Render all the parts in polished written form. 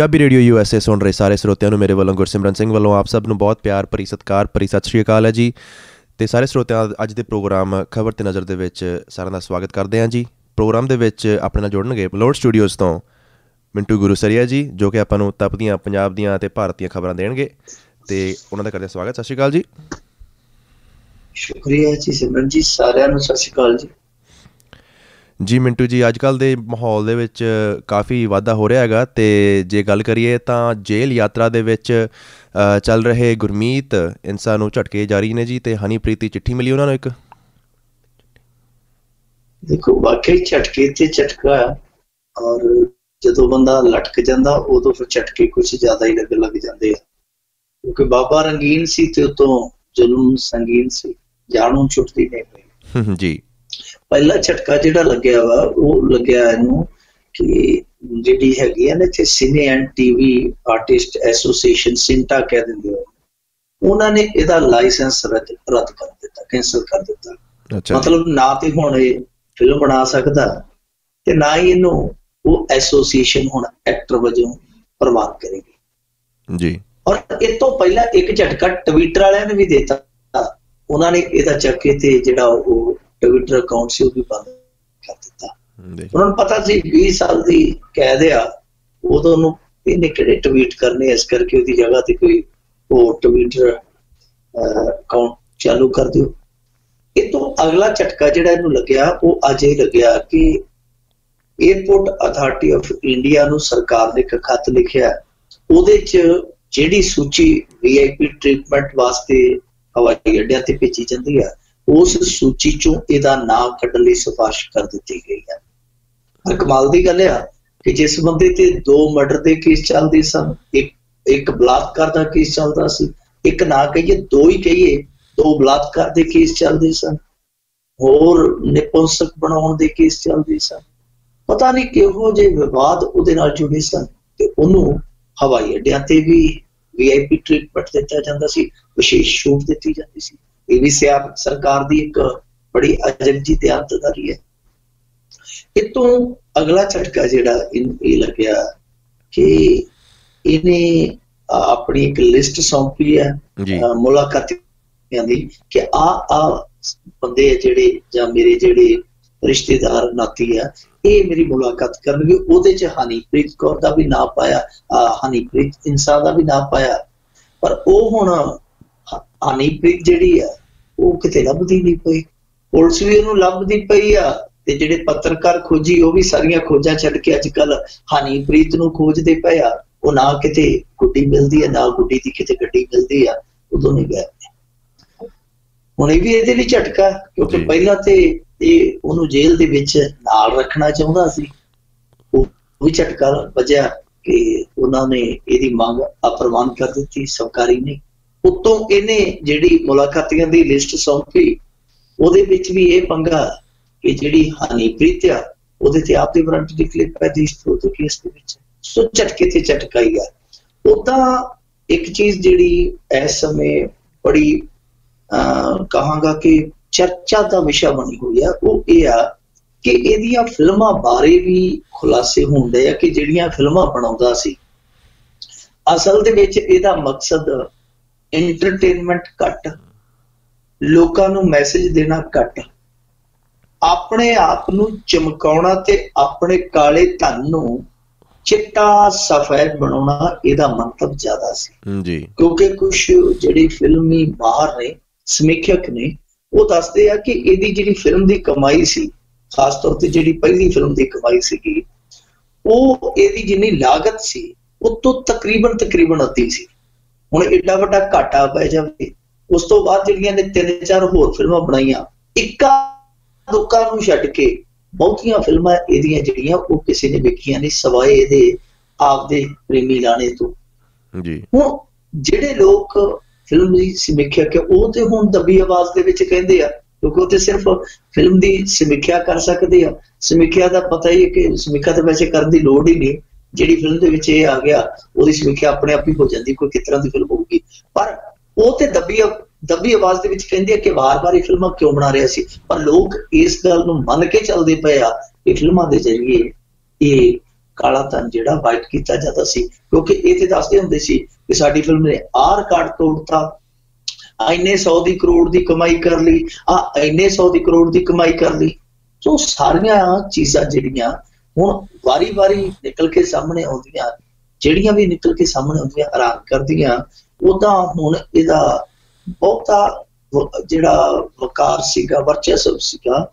Punjabi radio USA ਸੁਣ ਰਹੇ ਸਾਰੇ ਸਰੋਤਿਆਂ ਨੂੰ ਮੇਰੇ ਵੱਲੋਂ ਗੁਰਸਿਮਰਨ ਸਿੰਘ ਵੱਲੋਂ ਆਪ ਸਭ ਨੂੰ ਬਹੁਤ ਪਿਆਰ ਭਰੀ ਸਤਿਕਾਰ ਭਰੀ ਸਤਿ ਸ਼੍ਰੀ ਅਕਾਲ ਹੈ ਜੀ। ਅਤੇ ਸਾਰੇ ਸਰੋਤਿਆਂ ਅੱਜ ਦੇ ਪ੍ਰੋਗਰਾਮ ਖਬਰ 'ਤੇ ਨਜ਼ਰ ਦੇ ਵਿੱਚ ਸਾਰਿਆਂ ਦਾ ਸਵਾਗਤ ਕਰਦੇ ਹਾਂ ਜੀ। ਪ੍ਰੋਗਰਾਮ ਦੇ ਵਿੱਚ ਆਪਣੇ ਨਾਲ ਜੁੜਨਗੇ ਮਲੋਟ ਸਟੂਡੀਓਜ਼ ਤੋਂ ਮਿੰਟੂ ਗੁਰੂਸਰੀਆ ਜੀ, ਜੋ ਕਿ ਆਪਾਂ ਨੂੰ ਤਪਦੀਆਂ ਪੰਜਾਬ ਦੀਆਂ ਅਤੇ ਭਾਰਤ ਦੀਆਂ ਖਬਰਾਂ ਦੇਣਗੇ, ਅਤੇ ਉਹਨਾਂ ਦਾ ਕਰਦੇ ਸਵਾਗਤ। ਸਤਿ ਸ਼੍ਰੀ ਅਕਾਲ ਜੀ। ਸ਼ੁਕਰੀਆ ਜੀ ਸਿਮਰਨ ਜੀ, ਸਾਰਿਆਂ ਨੂੰ ਸਤਿ ਸ਼੍ਰੀ ਅਕਾਲ ਜੀ। ਜੀ ਮਿੰਟੂ ਜੀ, ਅੱਜ ਕੱਲ੍ਹ ਦੇ ਮਾਹੌਲ ਦੇ ਵਿੱਚ ਕਾਫੀ ਵਾਧਾ ਹੋ ਰਿਹਾ ਹੈਗਾ, ਅਤੇ ਜੇ ਗੱਲ ਕਰੀਏ ਤਾਂ ਜੇਲ੍ਹ ਯਾਤਰਾ ਦੇ ਵਿੱਚ ਚੱਲ ਰਹੇ ਗੁਰਮੀਤ ਇਨਸਾਨ ਨੂੰ ਝਟਕੇ ਜਾਰੀ ਨੇ ਜੀ, ਅਤੇ ਹਨੀਪ੍ਰੀਤ ਦੀ ਚਿੱਠੀ ਮਿਲੀ ਉਹਨਾਂ ਨੂੰ ਇੱਕ। ਦੇਖੋ ਵਾਕਈ ਝਟਕੇ ਤੇ ਝਟਕਾ, ਔਰ ਜਦੋਂ ਬੰਦਾ ਲਟਕ ਜਾਂਦਾ ਉਦੋਂ ਫਿਰ ਝਟਕੇ ਕੁਛ ਜ਼ਿਆਦਾ ਹੀ ਲੱਗ ਜਾਂਦੇ ਆ, ਕਿਉਂਕਿ ਬਾਬਾ ਰੰਗੀਨ ਸੀ ਤੇ ਉਤੋਂ ਜ਼ੁਲਮ ਸੰਗੀਨ ਸੀ, ਜਾਣੋਂ ਛੁੱਟਦੀ ਨਹੀਂ ਪਈ ਜੀ। ਪਹਿਲਾ ਝਟਕਾ ਜਿਹੜਾ ਲੱਗਿਆ ਵਾ ਉਹ ਲੱਗਿਆ ਇਹਨੂੰ ਕਿ ਜਿਹੜੀ ਹੈਗੀ ਆ ਨਾ ਇੱਥੇ cine and TV artist association CINTAA ਕਹਿ ਦਿੰਦੇ ਹੋ, ਉਹਨਾਂ ਨੇ ਇਹਦਾ ਲਾਇਸੈਂਸ ਰੱਦ ਕਰ ਦਿੱਤਾ, ਕੈਂਸਲ ਕਰ ਦਿੱਤਾ। ਮਤਲਬ ਨਾ ਤੇ ਹੁਣ ਇਹ ਫਿਲਮ ਬਣਾ ਸਕਦਾ ਤੇ ਨਾ ਹੀ ਇਹਨੂੰ ਉਹ ਐਸੋਸੀਏਸ਼ਨ ਹੁਣ ਐਕਟਰ ਵਜੋਂ ਪ੍ਰਵਾਨ ਕਰੇਗੀ ਜੀ। ਔਰ ਇਹ ਤੋਂ ਪਹਿਲਾਂ ਇੱਕ ਝਟਕਾ ਟਵਿੱਟਰ ਵਾਲਿਆਂ ਨੇ ਵੀ ਦਿੱਤਾ, ਉਹਨਾਂ ਨੇ ਇਹਦਾ ਚੱਕ ਕੇ ਤੇ ਜਿਹੜਾ ਉਹ ਟਵਿੱਟਰ ਅਕਾਊਂਟ ਸੀ ਉਹ ਵੀ ਬੰਦ ਕਰ ਦਿੱਤਾ। ਉਹਨਾਂ ਨੂੰ ਪਤਾ ਸੀ 20 ਸਾਲ ਦੀ ਕੈਦ ਆ, ਉਦੋਂ ਉਹਨੂੰ ਇਹਨੇ ਕਿਹੜੇ ਟਵੀਟ ਕਰਨੇ, ਇਸ ਕਰਕੇ ਉਹਦੀ ਜਗ੍ਹਾ ਤੇ ਕੋਈ ਉਹ ਟਵਿੱਟਰ ਅਕਾਊਂਟ ਚਾਲੂ ਕਰ ਦਿਓ। ਇਹ ਤੋਂ ਅਗਲਾ ਝਟਕਾ ਜਿਹੜਾ ਇਹਨੂੰ ਲੱਗਿਆ ਉਹ ਅੱਜ ਇਹ ਲੱਗਿਆ ਕਿ ਏਅਰਪੋਰਟ ਅਥਾਰਟੀ ਆਫ ਇੰਡੀਆ ਨੂੰ ਸਰਕਾਰ ਨੇ ਇੱਕ ਖੱਤ ਲਿਖਿਆ, ਉਹਦੇ 'ਚ ਜਿਹੜੀ ਸੂਚੀ VIP ਟ੍ਰੀਟਮੈਂਟ ਵਾਸਤੇ ਹਵਾਈ ਅੱਡਿਆਂ ਤੇ ਭੇਜੀ ਜਾਂਦੀ ਆ, ਉਸ ਸੂਚੀ ਚੋਂ ਇਹਦਾ ਨਾਂ ਕੱਢਣ ਲਈ ਸਿਫਾਰਿਸ਼ ਕਰ ਦਿੱਤੀ ਗਈ ਹੈ। ਪਰ ਕਮਾਲ ਦੀ ਗੱਲ ਆ ਕਿ ਜਿਸ ਬੰਦੇ ਤੇ 2 ਮਰਡਰ ਦੇ ਕੇਸ ਚੱਲਦੇ ਸਨ, ਇੱਕ ਬਲਾਤਕਾਰ ਦਾ ਕੇਸ ਚੱਲਦਾ ਸੀ, ਇੱਕ ਨਾ ਕਹੀਏ 2 ਹੀ ਕਹੀਏ 2 ਬਲਾਤਕਾਰ ਦੇ ਕੇਸ ਚੱਲਦੇ ਸਨ, ਹੋਰ ਨਿਪੁੰਸਕ ਬਣਾਉਣ ਦੇ ਕੇਸ ਚੱਲਦੇ ਸਨ, ਪਤਾ ਨਹੀਂ ਕਿਹੋ ਜਿਹੇ ਵਿਵਾਦ ਉਹਦੇ ਨਾਲ ਜੁੜੇ ਸਨ, ਤੇ ਉਹਨੂੰ ਹਵਾਈ ਅੱਡਿਆਂ ਤੇ ਵੀ VIP ਟ੍ਰੀਟਮੈਂਟ ਦਿੱਤਾ ਜਾਂਦਾ ਸੀ, ਵਿਸ਼ੇਸ਼ ਛੂਟ ਦਿੱਤੀ ਜਾਂਦੀ ਸੀ। ਇਹ ਵੀ ਸਰਕਾਰ ਦੀ ਇੱਕ ਬੜੀ ਅਜਬ ਜਿਹੀ ਦਿਆਨਤਦਾਰੀ ਹੈ। ਇਹ ਤੋਂ ਅਗਲਾ ਝਟਕਾ ਜਿਹੜਾ ਇਹਨੂੰ ਇਹ ਲੱਗਿਆ ਕਿ ਇਹਨੇ ਆਪਣੀ ਇੱਕ ਲਿਸਟ ਸੌਂਪੀ ਹੈ ਮੁਲਾਕਾਤੀਆਂ ਦੀ ਕਿ ਆ ਬੰਦੇ ਜਿਹੜੇ ਜਾਂ ਮੇਰੇ ਜਿਹੜੇ ਰਿਸ਼ਤੇਦਾਰ ਨਾਤੀ ਆ ਇਹ ਮੇਰੀ ਮੁਲਾਕਾਤ ਕਰਨਗੇ। ਉਹਦੇ 'ਚ ਹਨੀਪ੍ਰੀਤ ਕੌਰ ਦਾ ਵੀ ਨਾਂ ਪਾਇਆ, ਹਨੀਪ੍ਰੀਤ ਇਨਸਾਨ ਦਾ ਵੀ ਨਾਂ ਪਾਇਆ, ਪਰ ਉਹ ਹੁਣ ਹਨੀਪ੍ਰੀਤ ਜਿਹੜੀ ਆ ਉਹ ਕਿਤੇ ਲੱਭਦੀ ਨਹੀਂ ਪਈ, ਪੁਲਿਸ ਵੀ ਉਹਨੂੰ ਲੱਭਦੀ ਪਈ ਆ, ਤੇ ਜਿਹੜੇ ਪੱਤਰਕਾਰ ਖੋਜੀ ਉਹ ਵੀ ਸਾਰੀਆਂ ਖੋਜਾਂ ਛੱਡ ਕੇ ਅੱਜ ਕੱਲ ਹਨੀਪ੍ਰੀਤ ਨੂੰ ਖੋਜਦੇ ਪਏ ਆ। ਉਹ ਨਾ ਕਿਤੇ ਗੁੱਡੀ ਮਿਲਦੀ ਹੈ, ਨਾ ਗੁੱਡੀ ਦੀ ਕਿਤੇ ਗੱਡੀ ਮਿਲਦੀ ਆ, ਉਦੋਂ ਨਹੀਂ ਗਏ। ਹੁਣ ਇਹ ਵੀ ਇਹਦੇ ਲਈ ਝਟਕਾ, ਕਿਉਂਕਿ ਪਹਿਲਾਂ ਤੇ ਇਹ ਉਹਨੂੰ ਜੇਲ੍ਹ ਦੇ ਵਿੱਚ ਨਾਲ ਰੱਖਣਾ ਚਾਹੁੰਦਾ ਸੀ, ਉਹ ਵੀ ਝਟਕਾ ਵੱਜਿਆ ਕਿ ਉਹਨਾਂ ਨੇ ਇਹਦੀ ਮੰਗ ਅਪ੍ਰਵਾਨ ਕਰ ਦਿੱਤੀ, ਸਵੀਕਾਰੀ ਨਹੀਂ। ਉੱਤੋਂ ਇਹਨੇ ਜਿਹੜੀ ਮੁਲਾਕਾਤੀਆਂ ਦੀ ਲਿਸਟ ਸੌਂਪੀ, ਉਹਦੇ ਵਿੱਚ ਵੀ ਇਹ ਪੰਗਾ ਕਿ ਜਿਹੜੀ ਹਨੀਪ੍ਰੀਤ ਆ ਉਹਦੇ ਤੇ ਆਪਦੇ ਵਾਰੰਟ ਦੀ ਕਲਿੱਪ ਹੈ ਦੇਸ਼ਦਰੋਹ ਦੇ ਕੇਸ ਦੇ ਵਿੱਚ। ਸੋ ਝਟਕੇ ਤੇ ਝਟਕਾ ਹੀ ਆ। ਉਦਾਂ ਇੱਕ ਚੀਜ਼ ਜਿਹੜੀ ਇਸ ਸਮੇਂ ਬੜੀ ਕਹਾਂਗਾ ਕਿ ਚਰਚਾ ਦਾ ਵਿਸ਼ਾ ਬਣੀ ਹੋਈ ਆ, ਉਹ ਇਹ ਆ ਕਿ ਇਹਦੀਆਂ ਫਿਲਮਾਂ ਬਾਰੇ ਵੀ ਖੁਲਾਸੇ ਹੁੰਦੇ ਆ ਕਿ ਜਿਹੜੀਆਂ ਫਿਲਮਾਂ ਬਣਾਉਂਦਾ ਸੀ ਅਸਲ ਦੇ ਵਿੱਚ ਇਹਦਾ ਮਕਸਦ ਐਂਟਰਟੇਨਮੈਂਟ ਘੱਟ, ਲੋਕਾਂ ਨੂੰ ਮੈਸੇਜ ਦੇਣਾ ਘੱਟ, ਆਪਣੇ ਆਪ ਨੂੰ ਚਮਕਾਉਣਾ ਤੇ ਆਪਣੇ ਕਾਲੇ ਧਨ ਨੂੰ ਚਿੱਟਾ ਸਫੈਦ ਬਣਾਉਣਾ ਇਹਦਾ ਮੰਤਵ ਜ਼ਿਆਦਾ ਸੀ ਜੀ। ਕਿਉਂਕਿ ਕੁਛ ਜਿਹੜੇ ਫਿਲਮੀ ਮਾਹਰ ਨੇ, ਸਮੀਖਿਅਕ ਨੇ, ਉਹ ਦੱਸਦੇ ਆ ਕਿ ਇਹਦੀ ਜਿਹੜੀ ਫਿਲਮ ਦੀ ਕਮਾਈ ਸੀ, ਖਾਸ ਤੌਰ ਤੇ ਜਿਹੜੀ ਪਹਿਲੀ ਫਿਲਮ ਦੀ ਕਮਾਈ ਸੀਗੀ, ਉਹ ਇਹਦੀ ਜਿੰਨੀ ਲਾਗਤ ਸੀ ਉਹ ਤੋਂ ਤਕਰੀਬਨ ਅੱਧੀ ਸੀ। ਹੁਣ ਏਡਾ ਵੱਡਾ ਘਾਟਾ ਪੈ ਜਾਵੇ, ਉਸ ਤੋਂ ਬਾਅਦ ਜਿਹੜੀਆਂ ਨੇ 3-4 ਹੋਰ ਫਿਲਮਾਂ ਬਣਾਈਆਂ, ਇੱਕਾ ਦੁੱਕਾ ਨੂੰ ਛੱਡ ਕੇ ਬਹੁਤੀਆਂ ਫਿਲਮਾਂ ਇਹਦੀਆਂ ਜਿਹੜੀਆਂ ਉਹ ਕਿਸੇ ਨੇ ਵੇਖੀਆਂ ਨਹੀਂ, ਸਵਾਏ ਇਹਦੇ ਆਪਦੇ ਪ੍ਰੇਮੀ ਲਾਣੇ ਤੋਂ ਜੀ। ਹੁਣ ਜਿਹੜੇ ਲੋਕ ਫਿਲਮ ਦੀ ਸਮੀਖਿਆ ਉਹ ਤੇ ਹੁਣ ਦੱਬੀ ਆਵਾਜ਼ ਦੇ ਵਿੱਚ ਕਹਿੰਦੇ ਆ, ਕਿਉਂਕਿ ਉਹ ਤੇ ਸਿਰਫ ਫਿਲਮ ਦੀ ਸਮੀਖਿਆ ਕਰ ਸਕਦੇ ਆ। ਸਮੀਖਿਆ ਦਾ ਪਤਾ ਹੀ ਹੈ ਕਿ ਸਮੀਖਿਆ ਤਾਂ ਵੈਸੇ ਕਰਨ ਦੀ ਲੋੜ ਹੀ ਨਹੀਂ, ਜਿਹੜੀ ਫਿਲਮ ਦੇ ਵਿੱਚ ਇਹ ਆ ਗਿਆ ਉਹਦੀ ਸਮੀਖਿਆ ਆਪਣੇ ਆਪ ਹੀ ਹੋ ਜਾਂਦੀ, ਕੋਈ ਕਿਸ ਤਰ੍ਹਾਂ ਦੀ ਫਿਲਮ ਹੋਊਗੀ। ਪਰ ਉਹ ਤੇ ਦੱਬੀ ਆਵਾਜ਼ ਦੇ ਵਿੱਚ ਕਹਿੰਦੇ ਆ ਕਿ ਵਾਰ-ਵਾਰ ਇਹ ਫਿਲਮਾਂ ਕਿਉਂ ਬਣਾ ਰਿਹਾ ਸੀ, ਪਰ ਲੋਕ ਇਸ ਗੱਲ ਨੂੰ ਮੰਨ ਕੇ ਚੱਲਦੇ ਪਏ ਆ ਕਿ ਫਿਲਮਾਂ ਦੇ ਜ਼ਰੀਏ ਇਹ ਕਾਲਾ ਧਨ ਜਿਹੜਾ ਵਾਈਟ ਕੀਤਾ ਜਾਂਦਾ ਸੀ, ਕਿਉਂਕਿ ਇਹ ਤੇ ਦੱਸਦੇ ਹੁੰਦੇ ਸੀ ਕਿ ਸਾਡੀ ਫਿਲਮ ਨੇ ਆਹ ਰਿਕਾਰਡ ਤੋੜਤਾ, ਇੰਨੇ 100 ਦੀ ਕਰੋੜ ਦੀ ਕਮਾਈ ਕਰ ਲਈ, ਇੰਨੇ 100 ਦੀ ਕਰੋੜ ਦੀ ਕਮਾਈ ਕਰ ਲਈ। ਸੋ ਸਾਰੀਆਂ ਚੀਜ਼ਾਂ ਜਿਹੜੀਆਂ ਹੁਣ ਵਾਰੀ-ਵਾਰੀ ਨਿਕਲ ਕੇ ਸਾਹਮਣੇ ਆਉਂਦੀਆਂ, ਜਿਹੜੀਆਂ ਵੀ ਨਿਕਲ ਕੇ ਸਾਹਮਣੇ ਆਉਂਦੀਆਂ ਹੈਰਾਨ ਕਰਦੀਆਂ। ਉਹਦਾ ਹੁਣ ਇਹਦਾ ਬਹੁਤਾ ਜਿਹੜਾ ਵਕਾਰ ਸੀਗਾ, ਵਰਚਸਵ ਸੀਗਾ,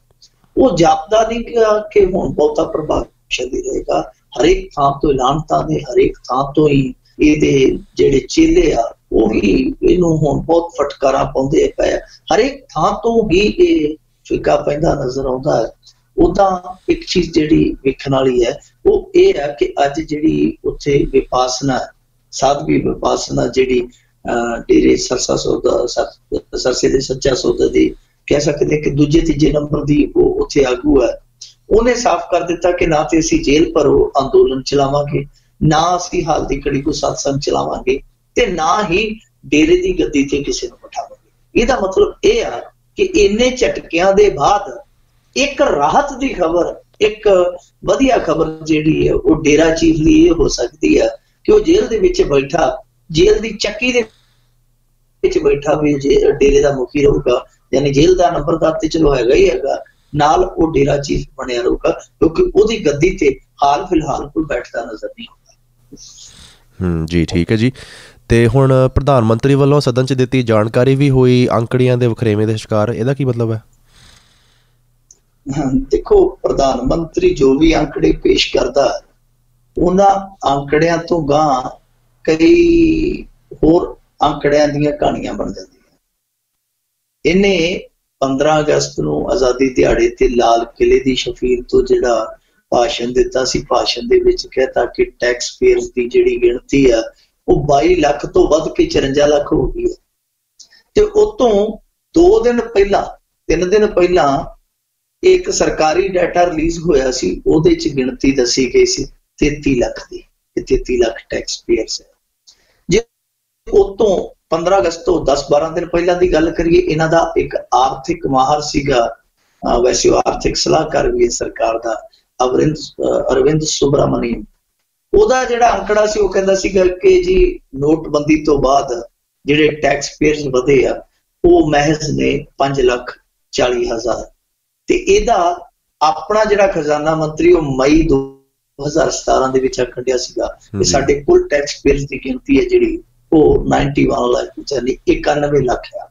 ਉਹ ਜਾਪਦਾ ਨਹੀਂ ਕਿ ਹੁਣ ਬਹੁਤਾ ਪ੍ਰਭਾਵਸ਼ਾਲੀ ਰਹੇਗਾ। ਹਰੇਕ ਥਾਂ ਤੋਂ ਐਲਾਨਤਾਂ ਦੇ, ਹਰੇਕ ਥਾਂ ਤੋਂ ਹੀ ਇਹਦੇ ਜਿਹੜੇ ਚੇਲੇ ਆ ਉਹ ਵੀ ਇਹਨੂੰ ਹੁਣ ਬਹੁਤ ਫਟਕਾਰਾਂ ਪਾਉਂਦੇ ਪਏ ਆ। ਹਰੇਕ ਥਾਂ ਤੋਂ ਹੀ ਇਹ ਫਿੱਕਾ ਪੈਂਦਾ ਨਜ਼ਰ ਆਉਂਦਾ ਹੈ। ਉਦਾਂ ਇੱਕ ਚੀਜ਼ ਜਿਹੜੀ ਵੇਖਣ ਵਾਲੀ ਹੈ ਉਹ ਇਹ ਹੈ ਕਿ ਅੱਜ ਜਿਹੜੀ ਉੱਥੇ ਵਿਪਾਸਨਾ, ਸਾਧਵੀ ਵਿਪਾਸਨਾ ਜਿਹੜੀ ਡੇਰੇ ਸਰਸਾ ਸੌਦਾ, ਸਰਸੇ ਦੇ ਸੱਚਾ ਸੌਦਾ ਦੀ ਕਹਿ ਸਕਦੇ ਕਿ ਦੂਜੇ ਤੀਜੇ ਨੰਬਰ ਦੀ ਉਹ ਉੱਥੇ ਆਗੂ ਹੈ, ਉਹਨੇ ਸਾਫ਼ ਕਰ ਦਿੱਤਾ ਕਿ ਨਾ ਤੇ ਅਸੀਂ ਜੇਲ੍ਹ ਭਰੋ ਅੰਦੋਲਨ ਚਲਾਵਾਂਗੇ, ਨਾ ਅਸੀਂ ਹਾਲ ਦੀ ਘੜੀ ਕੋਈ ਸਤਸੰਗ ਚਲਾਵਾਂਗੇ, ਤੇ ਨਾ ਹੀ ਡੇਰੇ ਦੀ ਗੱਦੀ ਤੇ ਕਿਸੇ ਨੂੰ ਬਿਠਾਵਾਂਗੇ। ਇਹਦਾ ਮਤਲਬ ਇਹ ਆ ਕਿ ਇੰਨੇ ਝਟਕਿਆਂ ਦੇ ਬਾਅਦ ਇੱਕ ਰਾਹਤ ਦੀ ਖਬਰ, ਇੱਕ ਵਧੀਆ ਖਬਰ ਜਿਹੜੀ ਹੈ ਉਹ ਡੇਰਾ ਚੀਫ ਲਈ ਇਹ ਹੋ ਸਕਦੀ ਹੈ ਕਿ ਉਹ ਜੇਲ੍ਹ ਦੇ ਵਿੱਚ ਬੈਠਾ, ਜੇਲ੍ਹ ਦੀ ਚੱਕੀ ਦੇ ਵਿੱਚ ਬੈਠਾ ਵੀ ਡੇਰੇ ਦਾ ਮੁਖੀ ਰਹੂਗਾ, ਯਾਨੀ ਜੇਲ੍ਹ ਦਾ ਨੰਬਰਦਾਰ ਤੇ ਚਲੋ ਹੈਗਾ ਹੀ ਹੈਗਾ, ਨਾਲ ਉਹ ਡੇਰਾ ਚੀਫ ਬਣਿਆ ਰਹੂਗਾ, ਕਿਉਂਕਿ ਉਹਦੀ ਗੱਦੀ ਤੇ ਹਾਲ ਫਿਲਹਾਲ ਕੋਈ ਬੈਠਦਾ ਨਜ਼ਰ ਨਹੀਂ ਆਉਂਦਾ। ਜੀ ਠੀਕ ਹੈ ਜੀ। ਤੇ ਹੁਣ ਪ੍ਰਧਾਨ ਮੰਤਰੀ ਵੱਲੋਂ ਸਦਨ 'ਚ ਦਿੱਤੀ ਜਾਣਕਾਰੀ ਵੀ ਹੋਈ ਅੰਕੜਿਆਂ ਦੇ ਵਖਰੇਵੇਂ ਦੇ ਸ਼ਿਕਾਰ, ਇਹਦਾ ਕੀ ਮਤਲਬ ਹੈ? ਦੇਖੋ, ਪ੍ਰਧਾਨ ਮੰਤਰੀ ਜੋ ਵੀ ਅੰਕੜੇ ਪੇਸ਼ ਕਰਦਾ, ਉਹਨਾਂ ਅੰਕੜਿਆਂ ਤੋਂ ਗਾਂਹ ਕਈ ਹੋਰ ਅੰਕੜਿਆਂ ਦੀਆਂ ਕਹਾਣੀਆਂ ਬਣ ਜਾਂਦੀਆਂ। ਇਹਨੇ 15 ਅਗਸਤ ਨੂੰ ਆਜ਼ਾਦੀ ਦਿਹਾੜੇ ਤੇ ਲਾਲ ਕਿਲੇ ਦੀ ਸ਼ਫੀਰ ਤੋਂ ਜਿਹੜਾ ਭਾਸ਼ਣ ਦਿੱਤਾ ਸੀ, ਭਾਸ਼ਣ ਦੇ ਵਿੱਚ ਕਹਿਤਾ ਕਿ ਟੈਕਸ ਪੇਅਰਸ ਦੀ ਜਿਹੜੀ ਗਿਣਤੀ ਆ ਉਹ 22 ਲੱਖ ਤੋਂ ਵੱਧ ਕੇ 54 ਲੱਖ ਹੋ ਗਈ ਹੈ। ਤੇ ਉਹ ਤੋਂ 2 ਦਿਨ ਪਹਿਲਾਂ, 3 ਦਿਨ ਪਹਿਲਾਂ ਇੱਕ ਸਰਕਾਰੀ ਡਾਟਾ ਰਿਲੀਜ਼ ਹੋਇਆ ਸੀ, ਉਹਦੇ ਚ ਗਿਣਤੀ ਦੱਸੀ ਗਈ ਸੀ 33 ਲੱਖ ਦੀ, 33 ਲੱਖ ਟੈਕਸ ਪੇਅਰਸ ਹੈ। ਜੇ ਉਹ ਤੋਂ 15 ਅਗਸਤ ਤੋਂ 10-12 ਦਿਨ ਪਹਿਲਾਂ ਦੀ ਗੱਲ ਕਰੀਏ, ਇਹਨਾਂ ਦਾ ਇੱਕ ਆਰਥਿਕ ਮਾਹਰ ਸੀਗਾ, ਵੈਸੇ ਉਹ ਆਰਥਿਕ ਸਲਾਹਕਾਰ ਵੀ ਹੈ ਸਰਕਾਰ ਦਾ, ਅਰਵਿੰਦ ਸੁਬਰਾਮਨੀਅਮ, ਉਹਦਾ ਜਿਹੜਾ ਅੰਕੜਾ ਸੀ ਉਹ ਕਹਿੰਦਾ ਸੀਗਾ ਕਿ ਜੀ ਨੋਟਬੰਦੀ ਤੋਂ ਬਾਅਦ ਜਿਹੜੇ ਟੈਕਸ ਪੇਅਰਸ ਵਧੇ ਆ ਉਹ ਮਹਿਜ਼ ਨੇ 5,40,000, ਤੇ ਇਹਦਾ ਆਪਣਾ ਜਿਹੜਾ ਖਜ਼ਾਨਾ ਮੰਤਰੀ ਉਹ ਮਈ 2017 ਦੇ ਵਿੱਚ ਆਖਣ ਡਿਆ ਸੀਗਾ ਕਿ ਸਾਡੇ ਕੁੱਲ ਟੈਕਸ ਪੇਅਰਸ ਦੀ ਗਿਣਤੀ ਹੈ ਜਿਹੜੀ ਉਹ 91 ਲੱਖ, ਯਾਨੀ 91 ਲੱਖ ਆ।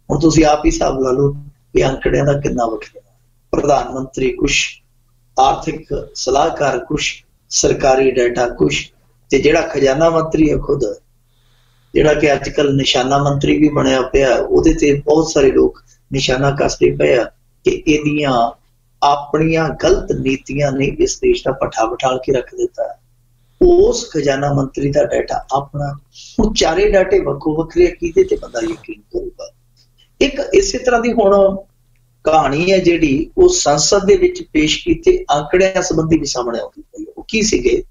ਹੁਣ ਤੁਸੀਂ ਆਪ ਹੀ ਹਿਸਾਬ ਲਾ ਲਓ ਇਹ ਅੰਕੜਿਆਂ ਦਾ ਕਿੰਨਾ ਵੱਖਰਾ। ਪ੍ਰਧਾਨ ਮੰਤਰੀ ਕੁਛ, ਆਰਥਿਕ ਸਲਾਹਕਾਰ ਕੁਛ, ਸਰਕਾਰੀ ਡਾਟਾ ਕੁਛ, ਤੇ ਜਿਹੜਾ ਖਜ਼ਾਨਾ ਮੰਤਰੀ ਹੈ ਖੁਦ, ਜਿਹੜਾ ਕਿ ਅੱਜ ਕੱਲ ਨਿਸ਼ਾਨਾ ਮੰਤਰੀ ਵੀ ਬਣਿਆ ਪਿਆ, ਉਹਦੇ ਤੇ ਬਹੁਤ ਸਾਰੇ ਲੋਕ ਨਿਸ਼ਾਨਾ ਕੱਸਦੇ ਪਏ ਆ ਕਿ ਇਹਦੀਆਂ ਆਪਣੀਆਂ ਗਲਤ ਨੀਤੀਆਂ ਨੇ ਇਸ ਦੇਸ਼ ਦਾ ਪੱਠਾ ਬਿਠਾਲ ਕੇ ਰੱਖ ਦਿੱਤਾ। ਉਸ ਖਜ਼ਾਨਾ ਮੰਤਰੀ ਦਾ ਡਾਟਾ ਆਪਣਾ, ਹੁਣ ਚਾਰੇ ਡਾਟੇ ਵੱਖੋ ਵੱਖਰੇ, ਕਿਹਦੇ ਤੇ ਬੰਦਾ ਯਕੀਨ ਕਰੂਗਾ। ਇੱਕ ਇਸੇ ਤਰ੍ਹਾਂ ਦੀ ਹੁਣ ਕਹਾਣੀ ਹੈ ਜਿਹੜੀ ਉਹ ਸੰਸਦ ਦੇ ਵਿੱਚ ਪੇਸ਼ ਕੀਤੇ ਅੰਕੜਿਆਂ ਸੰਬੰਧੀ ਵੀ ਸਾਹਮਣੇ ਆਉਂਦੀ ਪਈ। ਉਹ ਕੀ ਸੀਗੇ